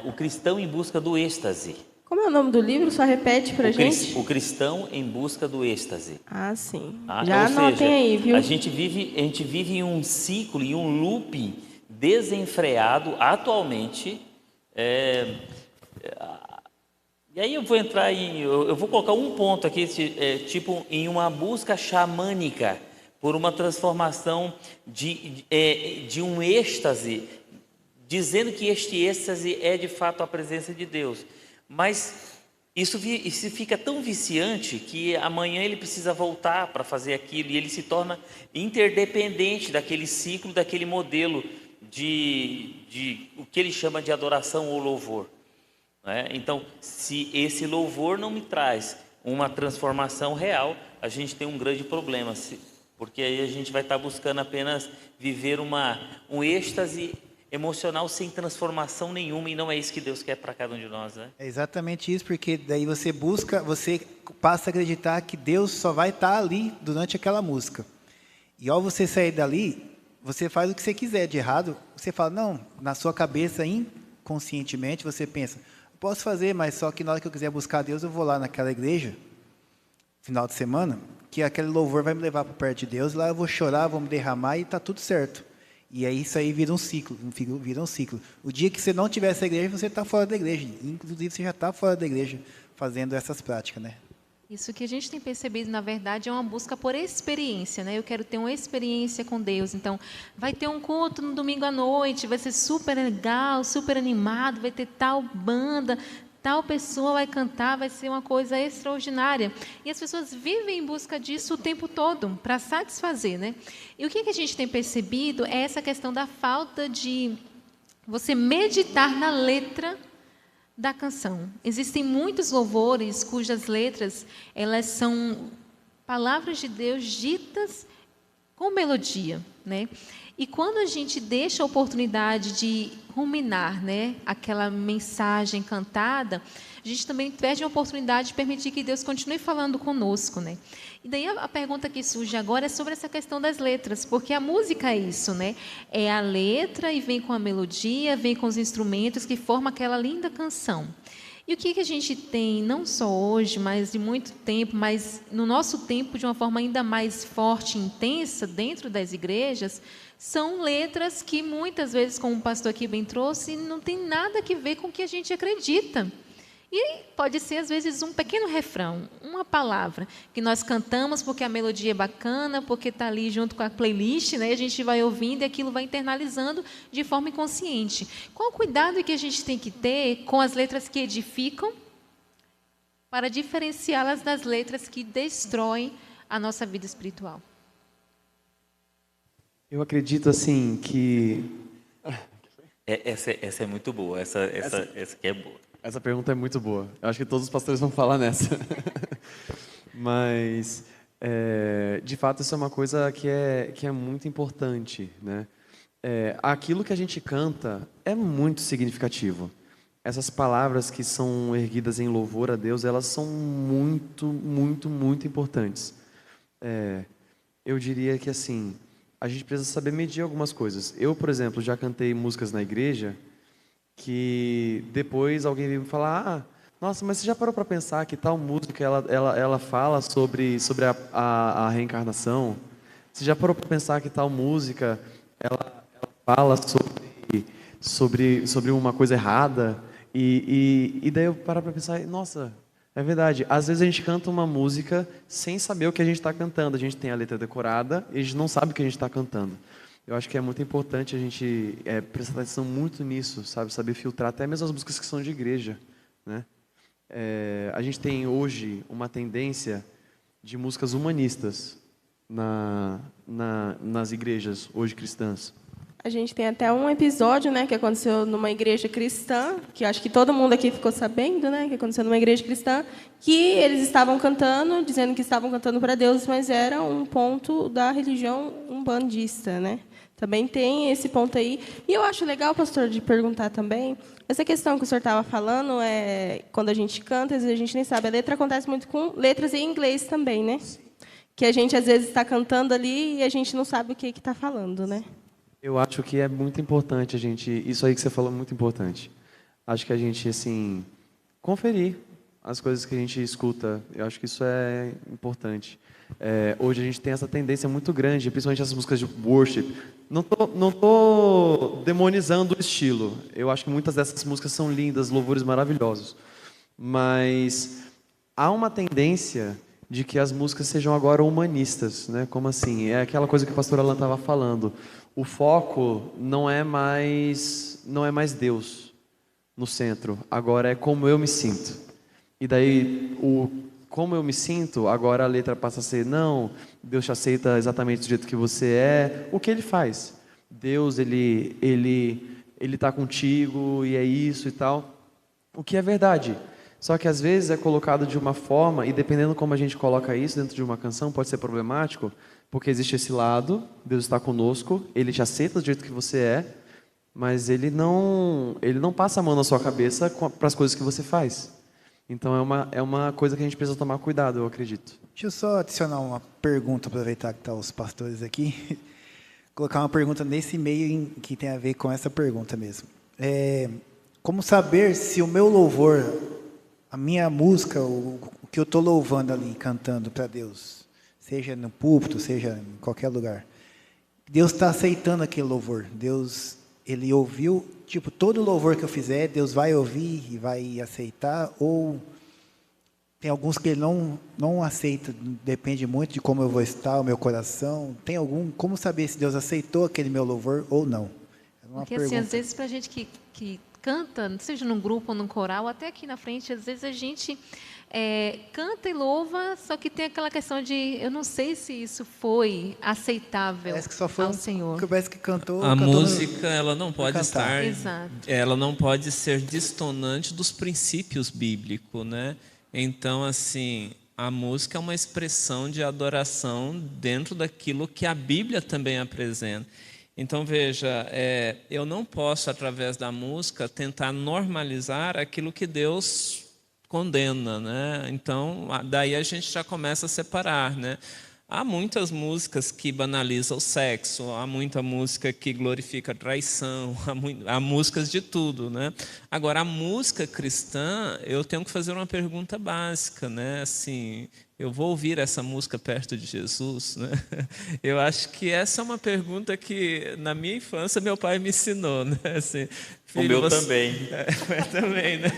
O Cristão em Busca do Êxtase. Como é o nome do livro? Só repete para a gente. O Cristão em Busca do Êxtase. Ah, sim. Já anotem aí, viu? A gente vive em um ciclo, em um looping desenfreado atualmente. E aí eu vou entrar eu vou colocar um ponto aqui, tipo em uma busca xamânica por uma transformação de um êxtase dizendo que este êxtase é de fato a presença de Deus. Mas isso fica tão viciante que amanhã ele precisa voltar para fazer aquilo e ele se torna interdependente daquele ciclo, daquele modelo de o que ele chama de adoração ou louvor. Né? Então, se esse louvor não me traz uma transformação real, a gente tem um grande problema, porque aí a gente vai estar buscando apenas viver um êxtase emocional sem transformação nenhuma, e não é isso que Deus quer para cada um de nós, né? É exatamente isso, porque daí você passa a acreditar que Deus só vai estar ali durante aquela música. E ao você sair dali, você faz o que você quiser de errado, você fala, não, na sua cabeça, inconscientemente, você pensa, posso fazer, mas só que na hora que eu quiser buscar Deus, eu vou lá naquela igreja, final de semana, que aquele louvor vai me levar para perto de Deus, lá eu vou chorar, vou me derramar e está tudo certo. E aí isso aí vira um ciclo, O dia que você não tiver essa igreja, você está fora da igreja. Inclusive, você já está fora da igreja fazendo essas práticas, né? Isso que a gente tem percebido, na verdade, é uma busca por experiência, né? Eu quero ter uma experiência com Deus. Então, vai ter um culto no domingo à noite, vai ser super legal, super animado, vai ter tal banda, tal pessoa vai cantar, vai ser uma coisa extraordinária. E as pessoas vivem em busca disso o tempo todo, para satisfazer, né? E o que a gente tem percebido é essa questão da falta de você meditar na letra da canção. Existem muitos louvores cujas letras, elas são palavras de Deus ditas com melodia, né? E quando a gente deixa a oportunidade de ruminar, né, aquela mensagem cantada, a gente também perde a oportunidade de permitir que Deus continue falando conosco, né? E daí a pergunta que surge agora é sobre essa questão das letras, porque a música é isso, né? É a letra e vem com a melodia, vem com os instrumentos que formam aquela linda canção. E o que a gente tem, não só hoje, mas de muito tempo, mas no nosso tempo de uma forma ainda mais forte e intensa dentro das igrejas, são letras que muitas vezes, como o pastor aqui bem trouxe, não tem nada a ver com o que a gente acredita. E pode ser, às vezes, um pequeno refrão, uma palavra, que nós cantamos porque a melodia é bacana, porque está ali junto com a playlist, né? A gente vai ouvindo e aquilo vai internalizando de forma inconsciente. Qual o cuidado que a gente tem que ter com as letras que edificam para diferenciá-las das letras que destroem a nossa vida espiritual? Eu acredito, assim, que... Essa é muito boa, essa aqui é boa. Essa pergunta é muito boa. Eu acho que todos os pastores vão falar nessa. Mas, de fato, isso é uma coisa que é muito importante, né? Aquilo que a gente canta é muito significativo. Essas palavras que são erguidas em louvor a Deus, elas são muito, muito, muito importantes. Eu diria que, assim, a gente precisa saber medir algumas coisas. Eu, por exemplo, já cantei músicas na igreja que depois alguém veio me falar, nossa, mas você já parou para pensar que tal música ela fala sobre a reencarnação? Você já parou para pensar que tal música ela fala sobre uma coisa errada? E daí eu paro para pensar, nossa, é verdade. Às vezes a gente canta uma música sem saber o que a gente está cantando. A gente tem a letra decorada e a gente não sabe o que a gente está cantando. Eu acho que é muito importante a gente prestar atenção muito nisso, sabe? Saber filtrar até mesmo as músicas que são de igreja, né? A gente tem hoje uma tendência de músicas humanistas nas igrejas hoje cristãs. A gente tem até um episódio, né, que aconteceu numa igreja cristã, que acho que todo mundo aqui ficou sabendo, né, que aconteceu numa igreja cristã, que eles estavam cantando, dizendo que estavam cantando para Deus, mas era um ponto da religião umbandista, né? Também tem esse ponto aí. E eu acho legal, pastor, de perguntar também, essa questão que o senhor estava falando, quando a gente canta, às vezes a gente nem sabe, a letra acontece muito com letras em inglês também, né? Que a gente, às vezes, está cantando ali e a gente não sabe o que está falando, né? Eu acho que é muito importante isso aí que você falou é muito importante. Acho que a gente, assim, conferir as coisas que a gente escuta, eu acho que isso é importante. Hoje a gente tem essa tendência muito grande, principalmente essas músicas de worship. Não tô demonizando o estilo. Eu acho que muitas dessas músicas são lindas, louvores maravilhosos. Mas há uma tendência de que as músicas sejam agora humanistas, né? Como assim? É aquela coisa que o pastor Alan estava falando. o foco não é mais Deus no centro, agora é como eu me sinto. E daí, como eu me sinto, agora a letra passa a ser, não, Deus te aceita exatamente do jeito que você é. O que Ele faz? Deus, Ele está contigo e é isso e tal. O que é verdade. Só que às vezes é colocado de uma forma, e dependendo como a gente coloca isso dentro de uma canção, pode ser problemático, porque existe esse lado, Deus está conosco, Ele te aceita do jeito que você é, mas Ele não passa a mão na sua cabeça para as coisas que você faz. Então é uma coisa que a gente precisa tomar cuidado, eu acredito. Deixa eu só adicionar uma pergunta, aproveitar que estão os pastores aqui. Colocar uma pergunta nesse meio que tem a ver com essa pergunta mesmo. Como saber se o meu louvor, a minha música, o que eu estou louvando ali, cantando para Deus, seja no púlpito, seja em qualquer lugar, Deus está aceitando aquele louvor. Deus, Ele ouviu, tipo, todo louvor que eu fizer, Deus vai ouvir e vai aceitar, ou tem alguns que Ele não aceita, depende muito de como eu vou estar, o meu coração. Tem como saber se Deus aceitou aquele meu louvor ou não? É uma Porque pergunta. assim, às vezes para a gente que canta, seja num grupo ou num coral, até aqui na frente, às vezes a gente canta e louva, só que tem aquela questão de, eu não sei se isso foi aceitável Parece que só foi ao Senhor. Parece que cantou. A cantou música, ela não pode cantar. estar, Exato. ela não pode ser distonante dos princípios bíblicos, né? Então, assim, a música é uma expressão de adoração dentro daquilo que a Bíblia também apresenta. Então, veja, eu não posso, através da música, tentar normalizar aquilo que Deus condena, né? Então, daí a gente já começa a separar, né? Há muitas músicas que banalizam o sexo, há muita música que glorifica a traição, há músicas de tudo, né? Agora, a música cristã, eu tenho que fazer uma pergunta básica, né? Assim, eu vou ouvir essa música perto de Jesus, né? Eu acho que essa é uma pergunta que, na minha infância, meu pai me ensinou, né? Assim, filho, o meu também. Também, né?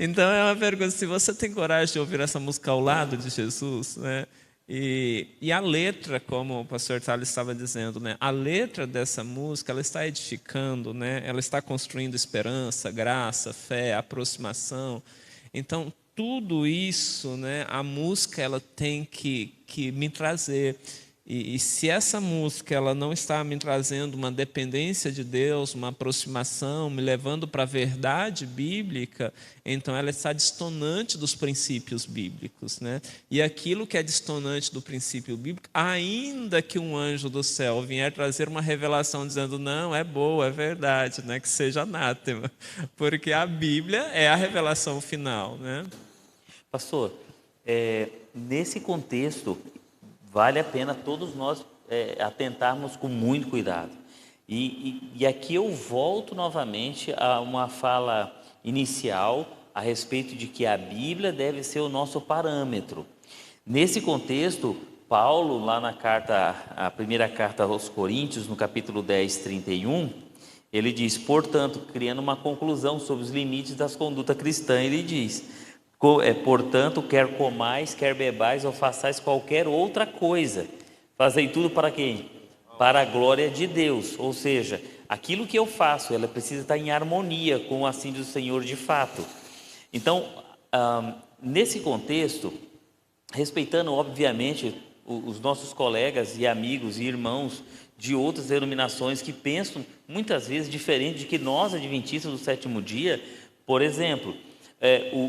Então, é uma pergunta, se você tem coragem de ouvir essa música ao lado de Jesus, né? E a letra, como o pastor Thales estava dizendo, né? A letra dessa música, ela está edificando, né? Ela está construindo esperança, graça, fé, aproximação. Então, tudo isso, né? A música ela tem que me trazer. E se essa música ela não está me trazendo uma dependência de Deus, uma aproximação, me levando para a verdade bíblica, então ela está distonante dos princípios bíblicos, né? E aquilo que é distonante do princípio bíblico, ainda que um anjo do céu vier trazer uma revelação dizendo, não, é boa, é verdade, né? Que seja anátema, porque a Bíblia é a revelação final, né? Pastor, nesse contexto, vale a pena todos nós atentarmos com muito cuidado. E aqui eu volto novamente a uma fala inicial a respeito de que a Bíblia deve ser o nosso parâmetro. Nesse contexto, Paulo, lá a primeira carta aos Coríntios, no capítulo 10, 31, ele diz, portanto, criando uma conclusão sobre os limites das condutas cristãs, ele diz, portanto, quer comais, quer bebais ou façais qualquer outra coisa, fazei tudo para quem? Para a glória de Deus. Ou seja, aquilo que eu faço, ela precisa estar em harmonia com o assim do Senhor de fato. Então, nesse contexto, respeitando obviamente os nossos colegas e amigos e irmãos de outras denominações que pensam muitas vezes diferente de que nós, adventistas do sétimo dia, por exemplo,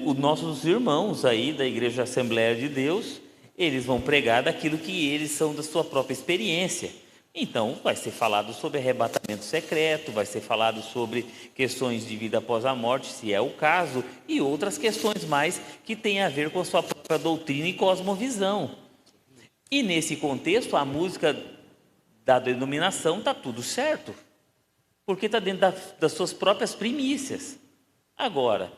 os nossos irmãos aí da Igreja Assembleia de Deus, eles vão pregar daquilo que eles são da sua própria experiência. Então, vai ser falado sobre arrebatamento secreto, vai ser falado sobre questões de vida após a morte, se é o caso, e outras questões mais que têm a ver com a sua própria doutrina e cosmovisão. E nesse contexto, a música da denominação está tudo certo, porque está dentro das suas próprias primícias. Agora,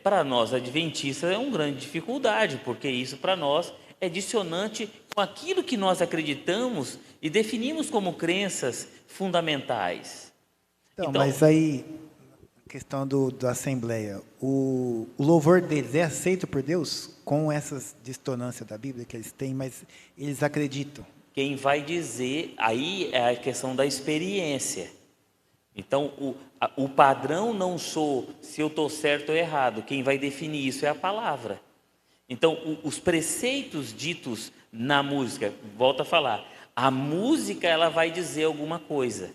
para nós adventistas é uma grande dificuldade, porque isso para nós é dissonante com aquilo que nós acreditamos e definimos como crenças fundamentais. Então, mas aí, a questão da Assembleia, o louvor deles é aceito por Deus com essas dissonâncias da Bíblia que eles têm, mas eles acreditam quem vai dizer, aí é a questão da experiência. Então, o padrão não sou se eu estou certo ou errado, quem vai definir isso é a palavra. Então, os preceitos ditos na música, volto a falar, a música ela vai dizer alguma coisa.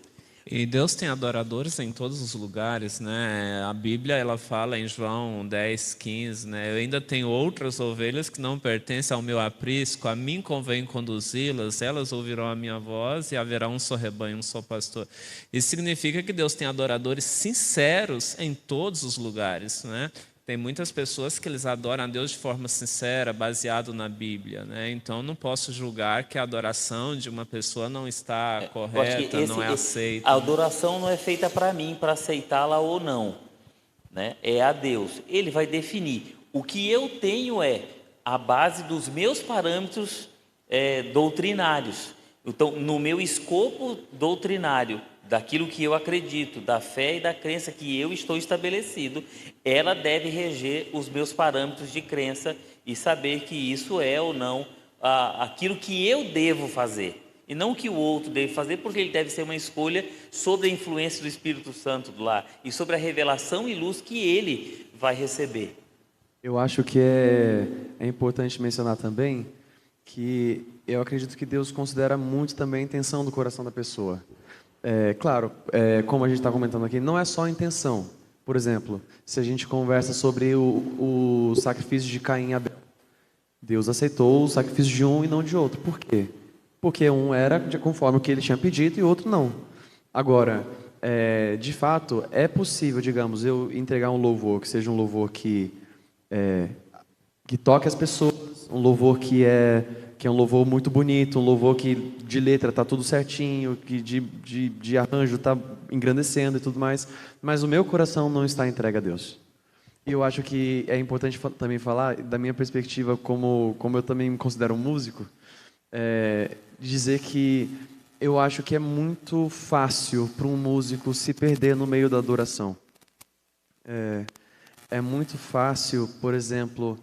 E Deus tem adoradores em todos os lugares, né? A Bíblia ela fala em João 10:15, né? Eu ainda tenho outras ovelhas que não pertencem ao meu aprisco, a mim convém conduzi-las, elas ouvirão a minha voz e haverá um só rebanho, um só pastor. Isso significa que Deus tem adoradores sinceros em todos os lugares, né? Tem muitas pessoas que eles adoram a Deus de forma sincera, baseado na Bíblia, né? Então, não posso julgar que a adoração de uma pessoa não está correta, não é aceita. A adoração não é feita para mim, para aceitá-la ou não, né? É a Deus. Ele vai definir. O que eu tenho é a base dos meus parâmetros doutrinários. Então, no meu escopo doutrinário, daquilo que eu acredito, da fé e da crença que eu estou estabelecido, ela deve reger os meus parâmetros de crença e saber que isso é ou não aquilo que eu devo fazer. E não que o outro deve fazer, porque ele deve ser uma escolha sobre a influência do Espírito Santo lá e sobre a revelação e luz que ele vai receber. Eu acho que é importante mencionar também que eu acredito que Deus considera muito também a intenção do coração da pessoa. Claro, como a gente está comentando aqui, não é só a intenção. Por exemplo, se a gente conversa sobre o sacrifício de Caim e Abel, Deus aceitou o sacrifício de um e não de outro. Por quê? Porque um era conforme o que ele tinha pedido e o outro não. Agora, de fato, é possível, digamos, eu entregar um louvor que seja um louvor que toque as pessoas, um louvor que é um louvor muito bonito, um louvor que de letra está tudo certinho, que de arranjo está engrandecendo e tudo mais, mas o meu coração não está entregue a Deus. E eu acho que é importante também falar, da minha perspectiva, como eu também me considero um músico, dizer que eu acho que é muito fácil para um músico se perder no meio da adoração. É muito fácil, por exemplo,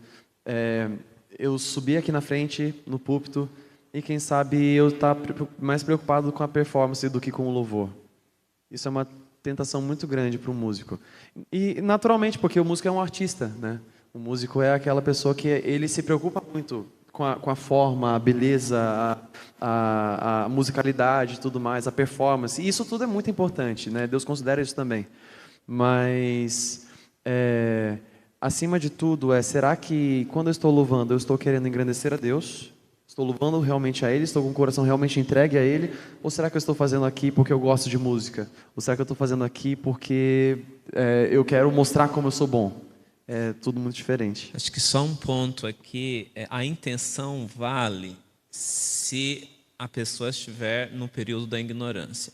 eu subir aqui na frente, no púlpito, e quem sabe eu estar mais preocupado com a performance do que com o louvor. Isso é uma tentação muito grande para um músico. E naturalmente, porque o músico é um artista, né? O músico é aquela pessoa que ele se preocupa muito com a forma, a beleza, a musicalidade e tudo mais, a performance. E isso tudo é muito importante, né? Deus considera isso também. Mas acima de tudo, será que quando eu estou louvando, eu estou querendo engrandecer a Deus? Estou louvando realmente a Ele? Estou com o coração realmente entregue a Ele? Ou será que eu estou fazendo aqui porque eu gosto de música? Ou será que eu estou fazendo aqui porque eu quero mostrar como eu sou bom? É tudo muito diferente. Acho que só um ponto aqui, a intenção vale se a pessoa estiver no período da ignorância.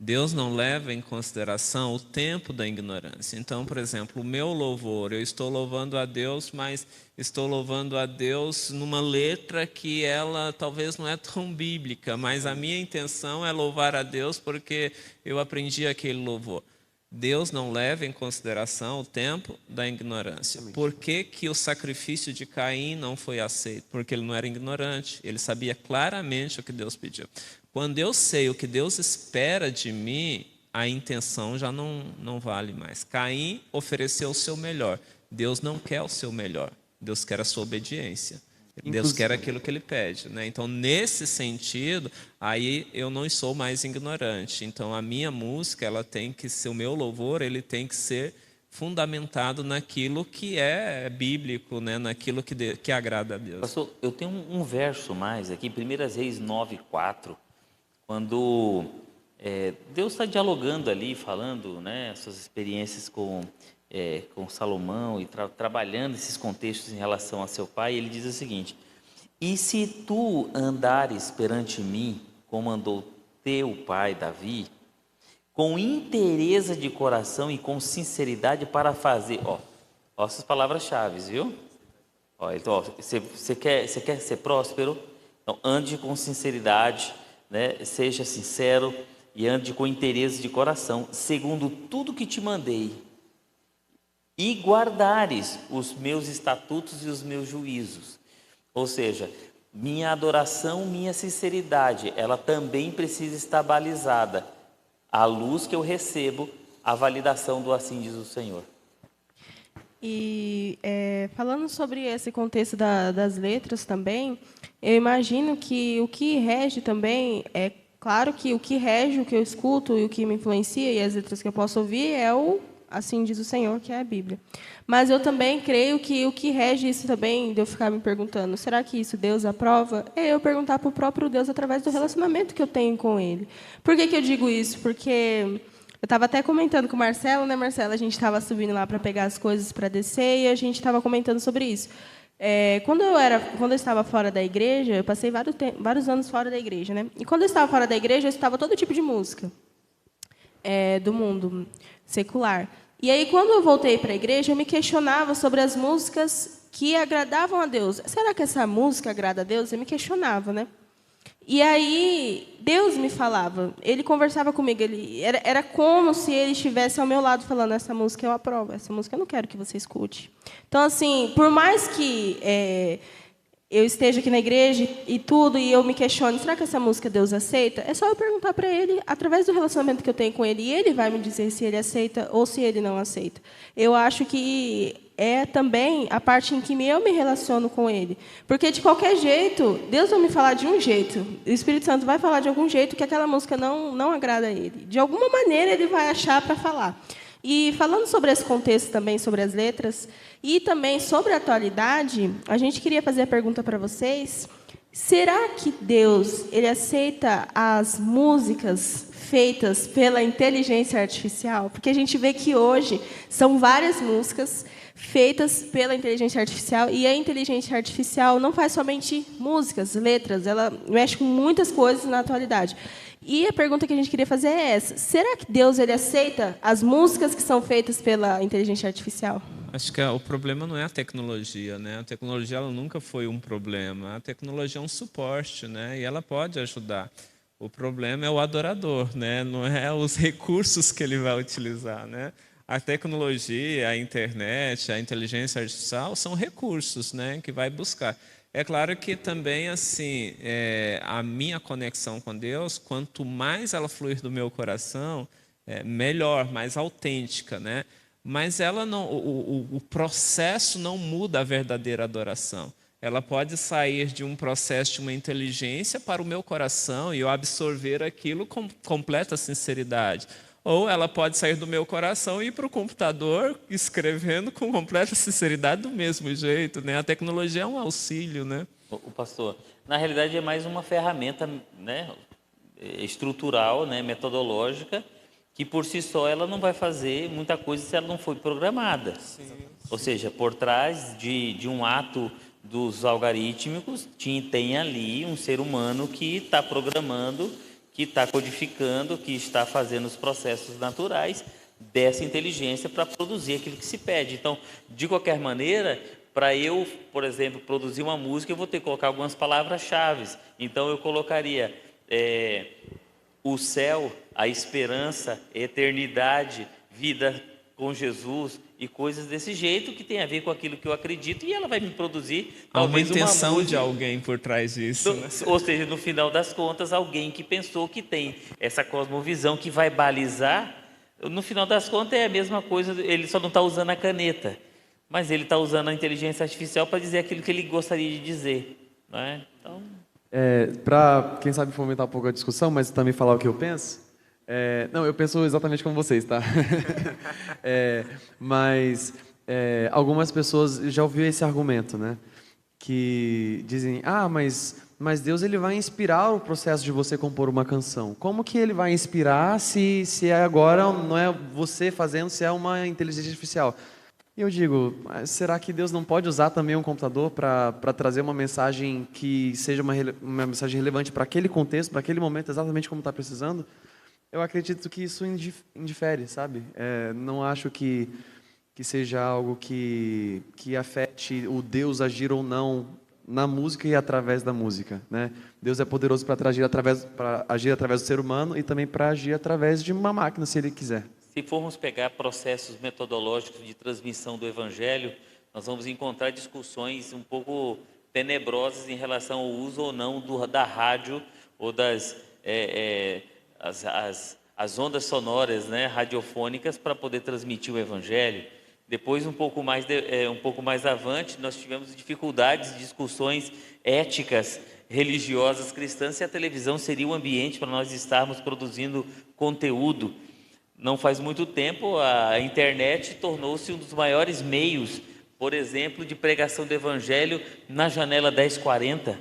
Deus não leva em consideração o tempo da ignorância. Então, por exemplo, o meu louvor, eu estou louvando a Deus, mas estou louvando a Deus numa letra que ela talvez não é tão bíblica, mas a minha intenção é louvar a Deus porque eu aprendi aquele louvor. Deus não leva em consideração o tempo da ignorância. Por que que o sacrifício de Caim não foi aceito? Porque ele não era ignorante, ele sabia claramente o que Deus pediu. Quando eu sei o que Deus espera de mim, a intenção já não vale mais. Caim ofereceu o seu melhor. Deus não quer o seu melhor. Deus quer a sua obediência. Deus quer aquilo que Ele pede, né? Então, nesse sentido, aí eu não sou mais ignorante. Então, a minha música, ela tem que ser, o meu louvor, ele tem que ser fundamentado naquilo que é bíblico, né? Naquilo que agrada a Deus. Pastor, eu tenho um verso mais aqui, 1 Reis 9:4, quando Deus está dialogando ali, falando, né, suas experiências com Salomão e trabalhando esses contextos em relação a seu pai, ele diz o seguinte: e se tu andares perante mim, como andou teu pai Davi, com inteireza de coração e com sinceridade para fazer, ó essas palavras-chave, viu? Então, você quer ser próspero? Então, ande com sinceridade, né? Seja sincero e ande com inteireza de coração, segundo tudo que te mandei, e guardares os meus estatutos e os meus juízos. Ou seja, minha adoração, minha sinceridade, ela também precisa estar balizada à luz que eu recebo, a validação do assim diz o Senhor. E falando sobre esse contexto das letras também, eu imagino que o que rege também é claro que o que rege, o que eu escuto e o que me influencia e as letras que eu posso ouvir é o assim diz o Senhor, que é a Bíblia. Mas eu também creio que o que rege isso também, de eu ficar me perguntando, será que isso Deus aprova? É eu perguntar para o próprio Deus através do relacionamento que eu tenho com Ele. Por que eu digo isso? Porque eu estava até comentando com o Marcelo, né, Marcelo? A gente estava subindo lá para pegar as coisas para descer e a gente estava comentando sobre isso. Quando eu estava fora da igreja, eu passei vários anos fora da igreja, né? E quando eu estava fora da igreja, eu escutava todo tipo de música do mundo secular. E aí, quando eu voltei para a igreja, eu me questionava sobre as músicas que agradavam a Deus. Será que essa música agrada a Deus? Eu me questionava, né? E aí, Deus me falava, Ele conversava comigo, era como se Ele estivesse ao meu lado falando, essa música eu aprovo, essa música eu não quero que você escute. Então, assim, por mais que eu esteja aqui na igreja e tudo, e eu me questiono, será que essa música Deus aceita? É só eu perguntar para Ele, através do relacionamento que eu tenho com Ele, e Ele vai me dizer se Ele aceita ou se Ele não aceita. Eu acho que é também a parte em que eu me relaciono com Ele. Porque, de qualquer jeito, Deus vai me falar de um jeito, o Espírito Santo vai falar de algum jeito que aquela música não agrada a Ele. De alguma maneira, Ele vai achar para falar. E falando sobre esse contexto também, sobre as letras, e também sobre a atualidade, a gente queria fazer a pergunta para vocês, será que Deus ele aceita as músicas feitas pela inteligência artificial? Porque a gente vê que hoje são várias músicas feitas pela inteligência artificial, e a inteligência artificial não faz somente músicas, letras, ela mexe com muitas coisas na atualidade. E a pergunta que a gente queria fazer é essa: será que Deus ele aceita as músicas que são feitas pela inteligência artificial? Acho que o problema não é a tecnologia, né? A tecnologia ela nunca foi um problema. A tecnologia é um suporte, né? E ela pode ajudar. O problema é o adorador, né? Não é os recursos que ele vai utilizar, né? A tecnologia, a internet, a inteligência artificial são recursos, né? Que vai buscar. É claro que também assim a minha conexão com Deus, quanto mais ela fluir do meu coração, melhor, mais autêntica, né? Mas ela não, o processo não muda a verdadeira adoração. Ela pode sair de um processo de uma inteligência para o meu coração e eu absorver aquilo com completa sinceridade. Ou ela pode sair do meu coração e ir para o computador escrevendo com completa sinceridade do mesmo jeito, né? A tecnologia é um auxílio, né? O pastor, na realidade é mais uma ferramenta, né, estrutural, né, metodológica, que por si só ela não vai fazer muita coisa se ela não for programada. Sim. Ou seja, por trás de um ato dos algorítmicos tem ali um ser humano que está programando, que está codificando, que está fazendo os processos naturais dessa inteligência para produzir aquilo que se pede. Então, de qualquer maneira, para eu, por exemplo, produzir uma música, eu vou ter que colocar algumas palavras-chave. Então, eu colocaria o céu, a esperança, a eternidade, vida com Jesus e coisas desse jeito que tem a ver com aquilo que eu acredito, e ela vai me produzir talvez uma intenção música de alguém por trás disso, né? Ou seja, no final das contas, alguém que pensou que tem essa cosmovisão que vai balizar, no final das contas é a mesma coisa, ele só não está usando a caneta, mas ele está usando a inteligência artificial para dizer aquilo que ele gostaria de dizer, não é? Então... para, quem sabe, fomentar um pouco a discussão, mas também falar o que eu penso. Não, eu penso exatamente como vocês, tá? Mas algumas pessoas já ouviram esse argumento, né? Que dizem, mas Deus ele vai inspirar o processo de você compor uma canção. Como que ele vai inspirar se agora não é você fazendo, se é uma inteligência artificial? E eu digo, será que Deus não pode usar também um computador para trazer uma mensagem que seja uma mensagem relevante para aquele contexto, para aquele momento, exatamente como está precisando? Eu acredito que isso indifere, sabe? Não acho que seja algo que afete o Deus agir ou não na música e através da música, né? Deus é poderoso para agir através do ser humano e também para agir através de uma máquina, se Ele quiser. Se formos pegar processos metodológicos de transmissão do Evangelho, nós vamos encontrar discussões um pouco tenebrosas em relação ao uso ou não da rádio ou das as ondas sonoras, né, radiofônicas, para poder transmitir o Evangelho. Depois, um pouco mais avante, nós tivemos dificuldades, discussões éticas, religiosas, cristãs, se a televisão seria o ambiente para nós estarmos produzindo conteúdo. Não faz muito tempo, a internet tornou-se um dos maiores meios, por exemplo, de pregação do Evangelho na janela 1040.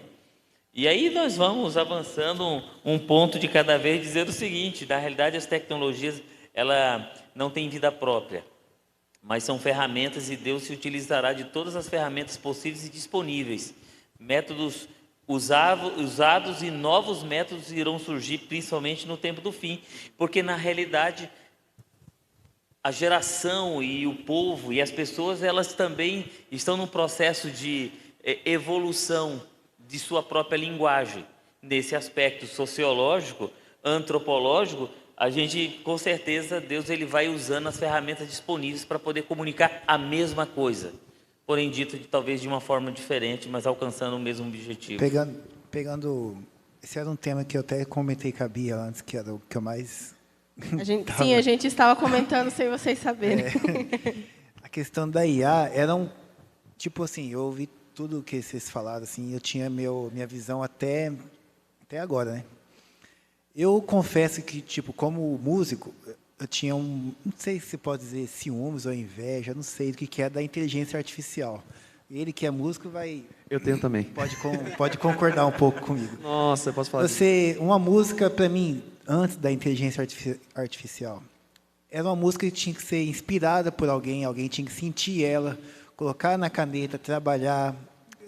E aí nós vamos avançando um ponto de cada vez, dizendo o seguinte: na realidade as tecnologias ela não têm vida própria, mas são ferramentas, e Deus se utilizará de todas as ferramentas possíveis e disponíveis. Métodos usados e novos métodos irão surgir, principalmente no tempo do fim, porque na realidade a geração e o povo e as pessoas, elas também estão num processo de evolução de sua própria linguagem. Nesse aspecto sociológico, antropológico, a gente, com certeza, Deus ele vai usando as ferramentas disponíveis para poder comunicar a mesma coisa, porém dito talvez de uma forma diferente, mas alcançando o mesmo objetivo. Pegando, esse era um tema que eu até comentei com a Bia antes, que era o que eu mais... Sim, a gente estava comentando sem vocês saberem. A questão da IA era tipo assim, eu ouvi tudo que vocês falaram, assim, eu tinha minha visão até agora, né? Eu confesso que, tipo, como músico, eu tinha não sei se pode dizer ciúmes ou inveja, não sei do que é da inteligência artificial. Ele que é músico vai... Eu tenho também. Pode concordar um pouco comigo. Nossa, eu posso falar Uma música, para mim, antes da inteligência artificial, era uma música que tinha que ser inspirada por alguém tinha que sentir ela, colocar na caneta, trabalhar,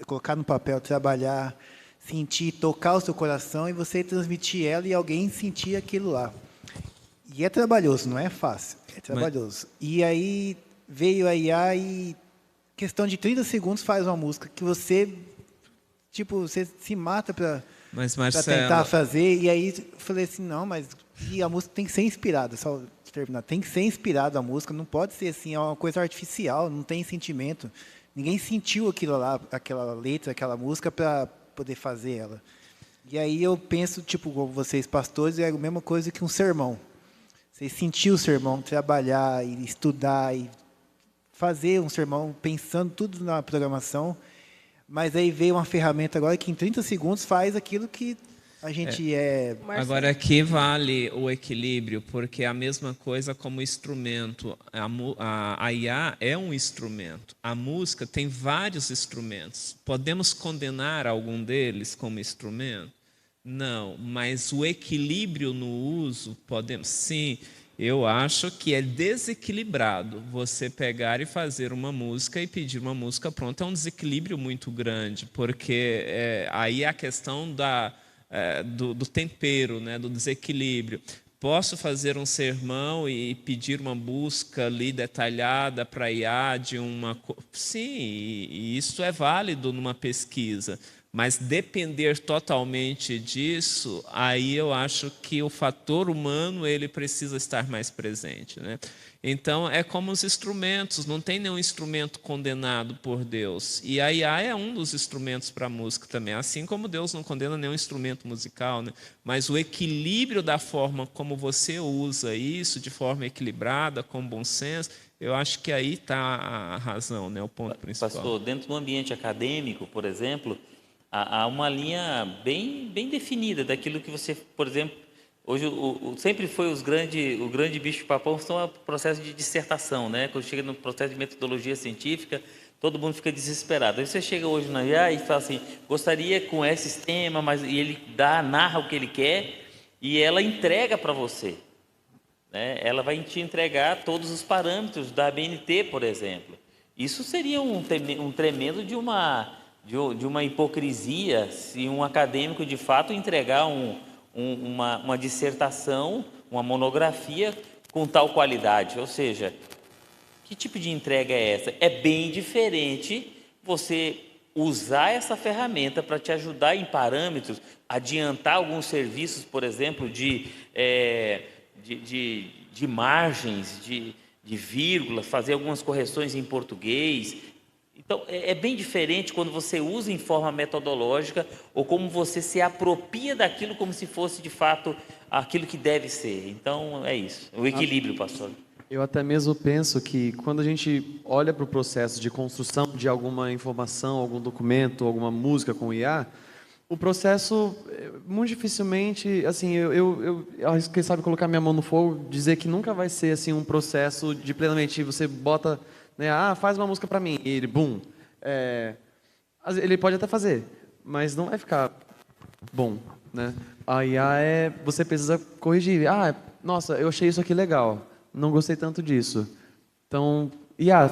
colocar no papel, trabalhar, sentir, tocar o seu coração e você transmitir ela e alguém sentir aquilo lá. E é trabalhoso, não é fácil, é trabalhoso. E aí veio a IA e questão de 30 segundos faz uma música que você se mata para tentar fazer. E aí eu falei assim, não, mas a música tem que ser inspirada, só terminar, tem que ser inspirada a música, não pode ser assim, é uma coisa artificial, não tem sentimento. Ninguém sentiu aquilo lá, aquela letra, aquela música para poder fazer ela. E aí eu penso, tipo, como vocês pastores, é a mesma coisa que um sermão. Você sentir o sermão, trabalhar e estudar e fazer um sermão pensando tudo na programação, mas aí veio uma ferramenta agora que em 30 segundos faz aquilo que a gente Agora aqui vale o equilíbrio, porque é a mesma coisa como instrumento. A IA é um instrumento. A música tem vários instrumentos. Podemos condenar algum deles como instrumento? Não, mas o equilíbrio no uso, podemos sim. Eu acho que é desequilibrado você pegar e fazer uma música e pedir uma música pronta. É um desequilíbrio muito grande, porque aí a questão do tempero, né, do desequilíbrio. Posso fazer um sermão e pedir uma busca ali detalhada para IA de uma... Sim, e isso é válido numa pesquisa, mas depender totalmente disso, aí eu acho que o fator humano ele precisa estar mais presente, né? Então, é como os instrumentos, não tem nenhum instrumento condenado por Deus. E a IA é um dos instrumentos para a música também, assim como Deus não condena nenhum instrumento musical, né? Mas o equilíbrio da forma como você usa isso, de forma equilibrada, com bom senso, eu acho que aí está a razão, né? O ponto principal. Pastor, dentro do ambiente acadêmico, por exemplo, há uma linha bem definida daquilo que você, por exemplo, hoje sempre foi o grande bicho-papão são o processo de dissertação, né? Quando chega no processo de metodologia científica, todo mundo fica desesperado. Aí você chega hoje na IA e fala assim, gostaria com esse tema, e ele narra o que ele quer e ela entrega para você, né? Ela vai te entregar todos os parâmetros da ABNT, por exemplo. Isso seria um tremendo de uma hipocrisia se um acadêmico de fato entregar uma dissertação, uma monografia com tal qualidade. Ou seja, que tipo de entrega é essa? É bem diferente você usar essa ferramenta para te ajudar em parâmetros, adiantar alguns serviços, por exemplo, de margens, de vírgulas, fazer algumas correções em português. Então, é bem diferente quando você usa em forma metodológica ou como você se apropria daquilo como se fosse, de fato, aquilo que deve ser. Então, é isso. O equilíbrio, pastor. Eu até mesmo penso que quando a gente olha para o processo de construção de alguma informação, algum documento, alguma música com IA, o processo, muito dificilmente, assim, eu quem sabe colocar minha mão no fogo, dizer que nunca vai ser assim um processo de plenamente você bota, né, faz uma música para mim, e ele, bum, ele pode até fazer, mas não vai ficar bom, né? A IA você precisa corrigir. Nossa, eu achei isso aqui legal. Não gostei tanto disso. Então,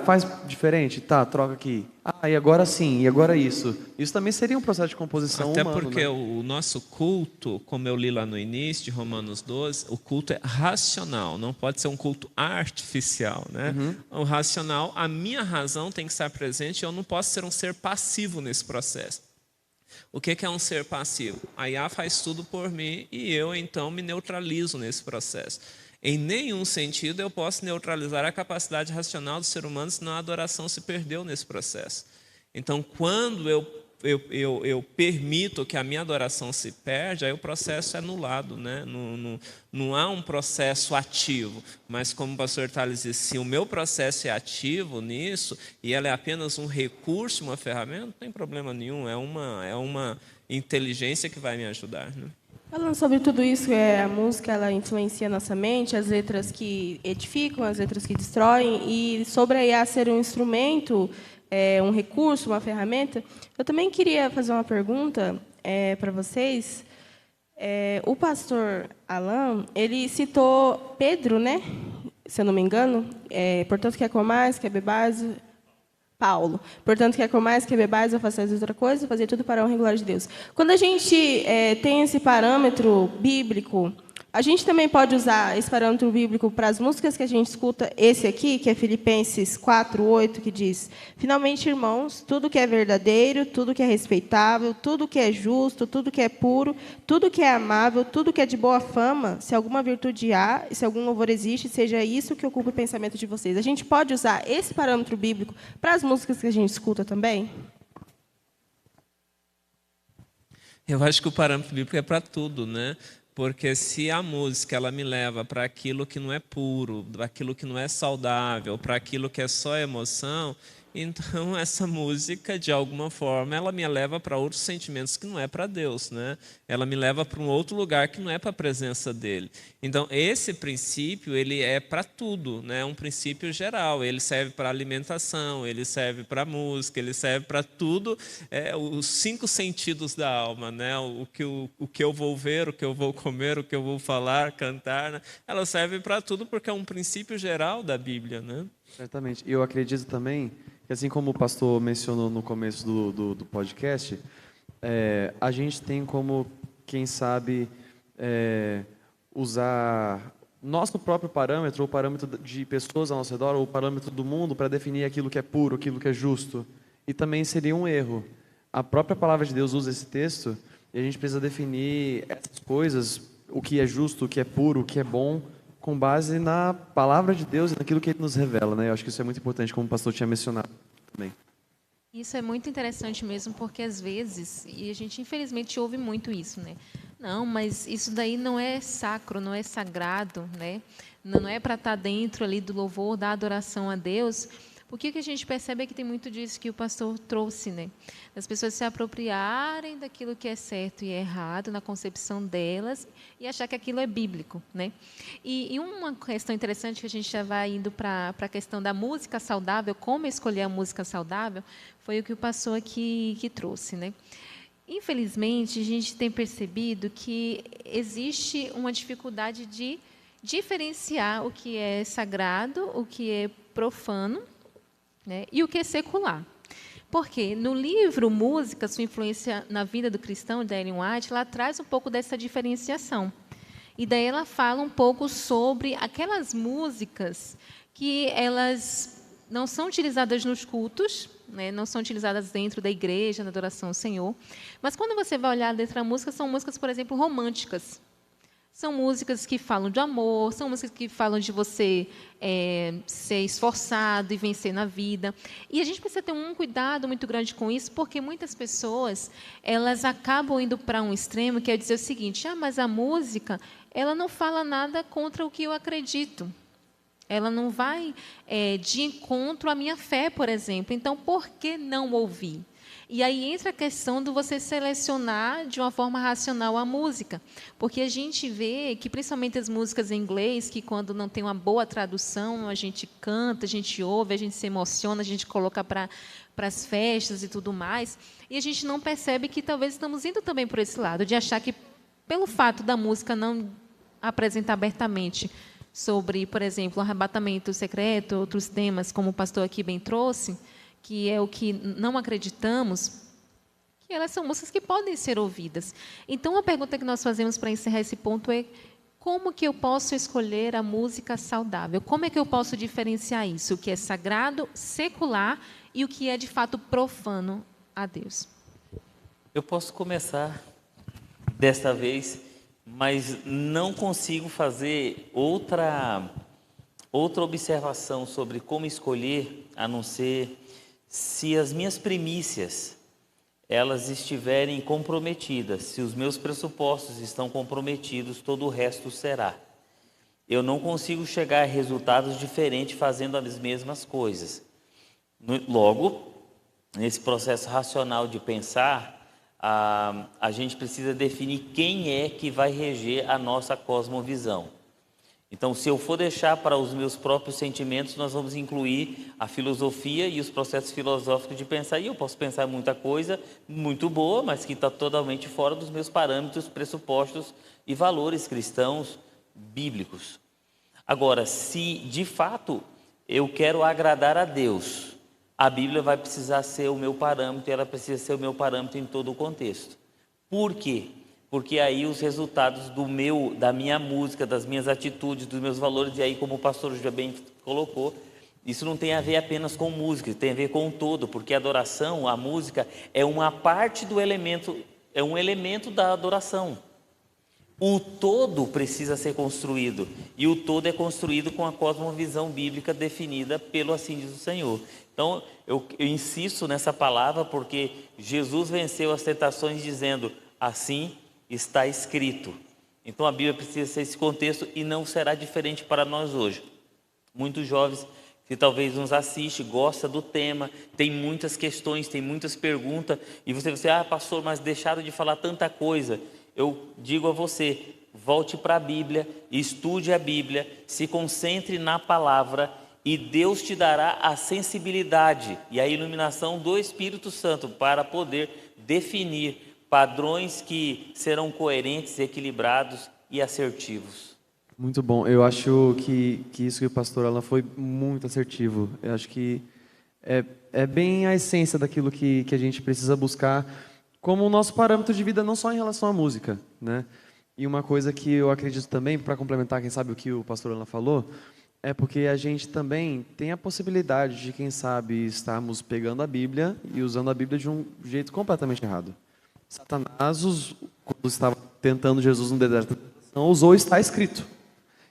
faz diferente? Tá, troca aqui. E agora sim, e agora isso. Isso também seria um processo de composição Até humano, porque né? o nosso culto, como eu li lá no início de Romanos 12, o culto é racional, não pode ser um culto artificial, né? O racional, a minha razão tem que estar presente, eu não posso ser um ser passivo nesse processo. O que é um ser passivo? A IA faz tudo por mim e eu, então, me neutralizo nesse processo. Em nenhum sentido eu posso neutralizar a capacidade racional do ser humano, senão a adoração se perdeu nesse processo. Então, quando eu permito que a minha adoração se perde, aí o processo é anulado, né? Não há um processo ativo, mas como o pastor Thales disse, se o meu processo é ativo nisso, e ela é apenas um recurso, uma ferramenta, não tem problema nenhum, é uma inteligência que vai me ajudar, né? Falando sobre tudo isso, a música ela influencia a nossa mente, as letras que edificam, as letras que destroem, e sobre a IA ser um instrumento, um recurso, uma ferramenta, eu também queria fazer uma pergunta para vocês. O pastor Alan, ele citou Pedro, né? Se eu não me engano, portanto, quer comais, quer bebais... Paulo. Portanto, quer comais, quer bebais, ou façais outra coisa, fazer tudo para a honra e glória de Deus. Quando a gente tem esse parâmetro bíblico, a gente também pode usar esse parâmetro bíblico para as músicas que a gente escuta, esse aqui, que é Filipenses 4:8, que diz: finalmente, irmãos, tudo que é verdadeiro, tudo que é respeitável, tudo que é justo, tudo que é puro, tudo que é amável, tudo que é de boa fama, se alguma virtude há, se algum louvor existe, seja isso que ocupe o pensamento de vocês. A gente pode usar esse parâmetro bíblico para as músicas que a gente escuta também? Eu acho que o parâmetro bíblico é para tudo, né? Porque se a música ela me leva para aquilo que não é puro, para aquilo que não é saudável, para aquilo que é só emoção, então essa música, de alguma forma, ela me leva para outros sentimentos que não é para Deus, né? Ela me leva para um outro lugar que não é para a presença dele. Então, esse princípio, ele é para tudo, né? É um princípio geral. Ele serve para alimentação, ele serve para música, ele serve para tudo, os 5 sentidos da alma, né? O que eu vou ver, o que eu vou comer, o que eu vou falar, cantar, né? Ela serve para tudo porque é um princípio geral da Bíblia, né? Certamente. E eu acredito também que, assim como o pastor mencionou no começo do podcast, a gente tem como, quem sabe, usar nosso próprio parâmetro, ou o parâmetro de pessoas ao nosso redor, ou o parâmetro do mundo, para definir aquilo que é puro, aquilo que é justo. E também seria um erro. A própria palavra de Deus usa esse texto, e a gente precisa definir essas coisas, o que é justo, o que é puro, o que é bom, com base na palavra de Deus e naquilo que Ele nos revela, né? Eu acho que isso é muito importante, como o pastor tinha mencionado também. Isso é muito interessante mesmo, porque às vezes, e a gente infelizmente ouve muito isso, né? Não, mas isso daí não é sacro, não é sagrado, né? Não é para estar dentro ali do louvor, da adoração a Deus. Porque o que a gente percebe é que tem muito disso que o pastor trouxe, né? As pessoas se apropriarem daquilo que é certo e é errado na concepção delas e achar que aquilo é bíblico, né? E uma questão interessante que a gente já vai indo para a questão da música saudável, como escolher a música saudável, foi o que o pastor aqui que trouxe, né? Infelizmente, a gente tem percebido que existe uma dificuldade de diferenciar o que é sagrado, o que é profano, né, e o que é secular. Porque no livro Música, Sua Influência na Vida do Cristão, de Ellen White, ela traz um pouco dessa diferenciação. E daí ela fala um pouco sobre aquelas músicas que elas não são utilizadas nos cultos, né, não são utilizadas dentro da igreja, na adoração ao Senhor. Mas quando você vai olhar a letra da música, são músicas, por exemplo, românticas. São músicas que falam de amor, são músicas que falam de você ser esforçado e vencer na vida. E a gente precisa ter um cuidado muito grande com isso, porque muitas pessoas elas acabam indo para um extremo, que é dizer o seguinte: mas a música ela não fala nada contra o que eu acredito. Ela não vai de encontro à minha fé, por exemplo. Então, por que não ouvir? E aí entra a questão de você selecionar de uma forma racional a música. Porque a gente vê que, principalmente as músicas em inglês, que quando não tem uma boa tradução, a gente canta, a gente ouve, a gente se emociona, a gente coloca para as festas e tudo mais. E a gente não percebe que talvez estamos indo também por esse lado, de achar que, pelo fato da música não apresentar abertamente sobre, por exemplo, o arrebatamento secreto, outros temas, como o pastor aqui bem trouxe, que é o que não acreditamos, que elas são músicas que podem ser ouvidas. Então, a pergunta que nós fazemos para encerrar esse ponto é: como que eu posso escolher a música saudável? Como é que eu posso diferenciar isso, o que é sagrado, secular, e o que é, de fato, profano a Deus? Eu posso começar desta vez, mas não consigo fazer outra observação sobre como escolher, a não ser se as minhas primícias elas estiverem comprometidas. Se os meus pressupostos estão comprometidos, todo o resto será. Eu não consigo chegar a resultados diferentes fazendo as mesmas coisas. Logo, nesse processo racional de pensar, a gente precisa definir quem é que vai reger a nossa cosmovisão. Então, se eu for deixar para os meus próprios sentimentos, nós vamos incluir a filosofia e os processos filosóficos de pensar. E eu posso pensar muita coisa muito boa, mas que está totalmente fora dos meus parâmetros, pressupostos e valores cristãos bíblicos. Agora, se de fato eu quero agradar a Deus, a Bíblia vai precisar ser o meu parâmetro, e ela precisa ser o meu parâmetro em todo o contexto. Por quê? Porque aí os resultados da minha música, das minhas atitudes, dos meus valores, e aí, como o pastor já bem colocou, isso não tem a ver apenas com música, tem a ver com o todo, porque a adoração, a música, é uma parte do elemento, é um elemento da adoração. O todo precisa ser construído, e o todo é construído com a cosmovisão bíblica definida pelo assim diz o Senhor. Então, eu insisto nessa palavra, porque Jesus venceu as tentações dizendo: assim está escrito. Então a Bíblia precisa ser esse contexto e não será diferente para nós hoje. Muitos jovens que talvez nos assistem, gostam do tema, tem muitas questões, tem muitas perguntas, e você vai dizer: pastor, mas deixaram de falar tanta coisa. Eu digo a você, volte para a Bíblia, estude a Bíblia, se concentre na palavra, e Deus te dará a sensibilidade e a iluminação do Espírito Santo para poder definir padrões que serão coerentes, equilibrados e assertivos. Muito bom. Eu acho que isso que o pastor Alan foi muito assertivo. Eu acho que é bem a essência daquilo que a gente precisa buscar como o nosso parâmetro de vida, não só em relação à música, né? E uma coisa que eu acredito também, para complementar, quem sabe, o que o pastor Alan falou, é porque a gente também tem a possibilidade de, quem sabe, estarmos pegando a Bíblia e usando a Bíblia de um jeito completamente errado. Satanás, quando estava tentando Jesus no deserto, não usou está escrito.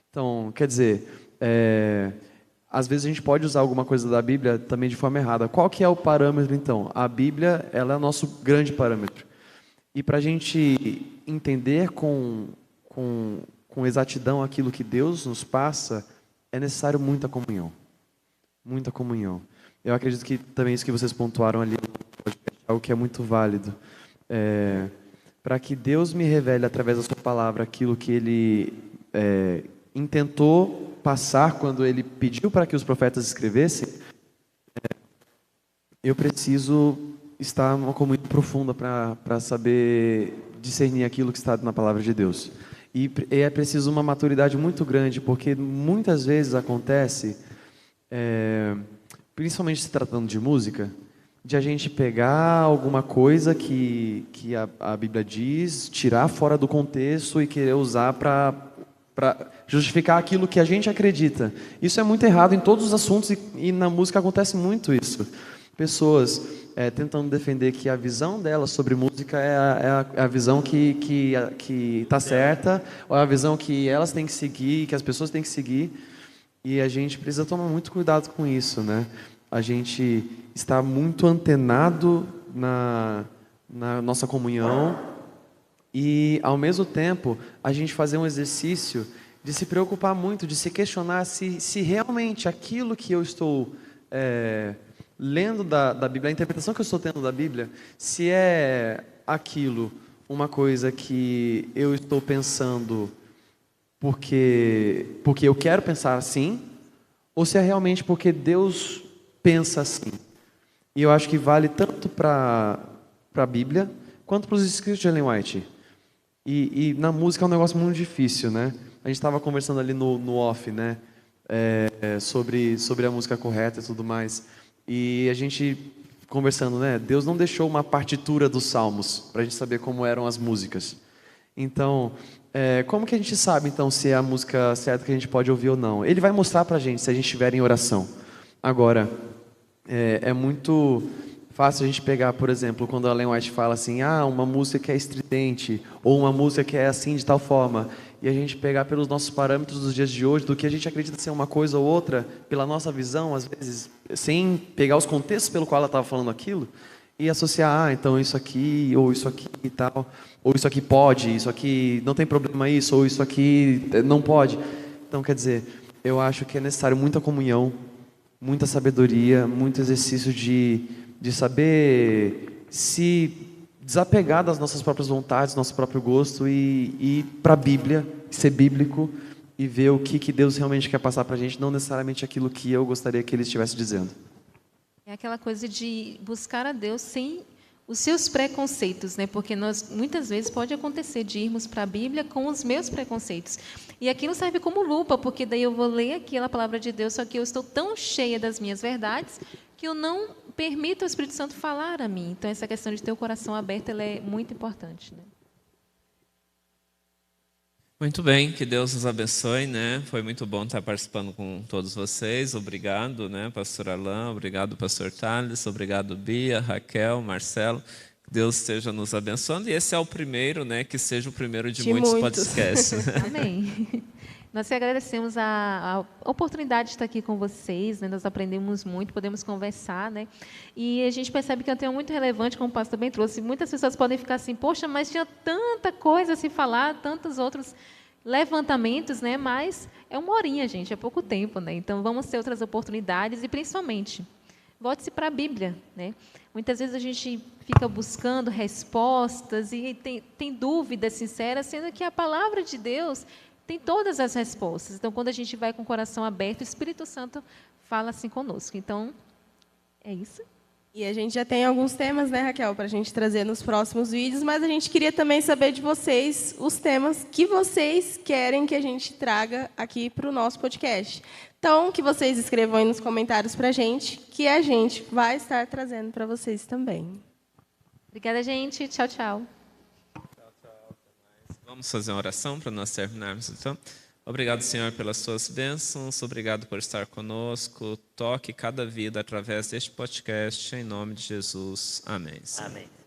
Então, quer dizer, às vezes a gente pode usar alguma coisa da Bíblia também de forma errada. Qual que é o parâmetro, então? A Bíblia, ela é o nosso grande parâmetro. E para a gente entender com exatidão aquilo que Deus nos passa, é necessário muita comunhão. Muita comunhão. Eu acredito que também isso que vocês pontuaram ali é algo que é muito válido. Para que Deus me revele através da sua palavra aquilo que Ele intentou passar quando Ele pediu para que os profetas escrevessem, eu preciso estar numa comunhão profunda para saber discernir aquilo que está na palavra de Deus. E é preciso uma maturidade muito grande, porque muitas vezes acontece, principalmente se tratando de música, de a gente pegar alguma coisa que a Bíblia diz, tirar fora do contexto e querer usar para justificar aquilo que a gente acredita. Isso é muito errado em todos os assuntos, e na música acontece muito isso. pessoas tentando defender que a visão delas sobre música é a visão que está certa, ou é a visão que elas têm que seguir, que as pessoas têm que seguir. E a gente precisa tomar muito cuidado com isso, né? A gente está muito antenado na nossa comunhão e, ao mesmo tempo, a gente fazer um exercício de se preocupar muito, de se questionar se realmente aquilo que eu estou lendo da Bíblia, a interpretação que eu estou tendo da Bíblia, se é aquilo uma coisa que eu estou pensando porque eu quero pensar assim, ou se é realmente porque Deus pensa assim. E eu acho que vale tanto para a Bíblia, quanto para os escritos de Ellen White. E na música é um negócio muito difícil, né? A gente estava conversando ali no off, né? Sobre a música correta e tudo mais. E a gente conversando, né? Deus não deixou uma partitura dos salmos para a gente saber como eram as músicas. Então, como que a gente sabe, então, se é a música certa que a gente pode ouvir ou não? Ele vai mostrar para a gente se a gente estiver em oração. Agora, é muito fácil a gente pegar, por exemplo, quando a Ellen White fala assim, uma música que é estridente, ou uma música que é assim, de tal forma, e a gente pegar pelos nossos parâmetros dos dias de hoje, do que a gente acredita ser uma coisa ou outra, pela nossa visão, às vezes, sem pegar os contextos pelo qual ela estava falando aquilo, e associar, então isso aqui, ou isso aqui e tal, ou isso aqui pode, isso aqui não tem problema isso, ou isso aqui não pode. Então, quer dizer, eu acho que é necessário muita comunhão, muita sabedoria, muito exercício de saber se desapegar das nossas próprias vontades, nosso próprio gosto e ir para a Bíblia, ser bíblico e ver o que Deus realmente quer passar para a gente, não necessariamente aquilo que eu gostaria que Ele estivesse dizendo. É aquela coisa de buscar a Deus sem os seus preconceitos, né? Porque muitas vezes pode acontecer de irmos para a Bíblia com os meus preconceitos. E aquilo serve como lupa, porque daí eu vou ler aquela palavra de Deus, só que eu estou tão cheia das minhas verdades que eu não permito ao Espírito Santo falar a mim. Então, essa questão de ter o coração aberto, ela é muito importante, né? Muito bem, que Deus nos abençoe, né? Foi muito bom estar participando com todos vocês. Obrigado, né, pastor Alain, obrigado, pastor Thales, obrigado, Bia, Raquel, Marcelo. Que Deus esteja nos abençoando. E esse é o primeiro, né? Que seja o primeiro de muitos podcasts. Amém. Nós te agradecemos a oportunidade de estar aqui com vocês, né? Nós aprendemos muito, podemos conversar, né? E a gente percebe que é um tema muito relevante, como o pastor bem trouxe. Muitas pessoas podem ficar assim, poxa, mas tinha tanta coisa a se falar, tantos outros levantamentos, né? Mas é uma horinha, gente, é pouco tempo, né? Então, vamos ter outras oportunidades e, principalmente, volte-se para a Bíblia, né? Muitas vezes a gente fica buscando respostas e tem dúvidas sinceras, sendo que a palavra de Deus tem todas as respostas. Então, quando a gente vai com o coração aberto, o Espírito Santo fala assim conosco. Então, é isso. E a gente já tem alguns temas, né, Raquel, para a gente trazer nos próximos vídeos, mas a gente queria também saber de vocês os temas que vocês querem que a gente traga aqui para o nosso podcast. Então, que vocês escrevam aí nos comentários para a gente, que a gente vai estar trazendo para vocês também. Obrigada, gente. Tchau, tchau. Vamos fazer uma oração para nós terminarmos, então. Obrigado, Senhor, pelas suas bênçãos. Obrigado por estar conosco. Toque cada vida através deste podcast, em nome de Jesus. Amém. Amém.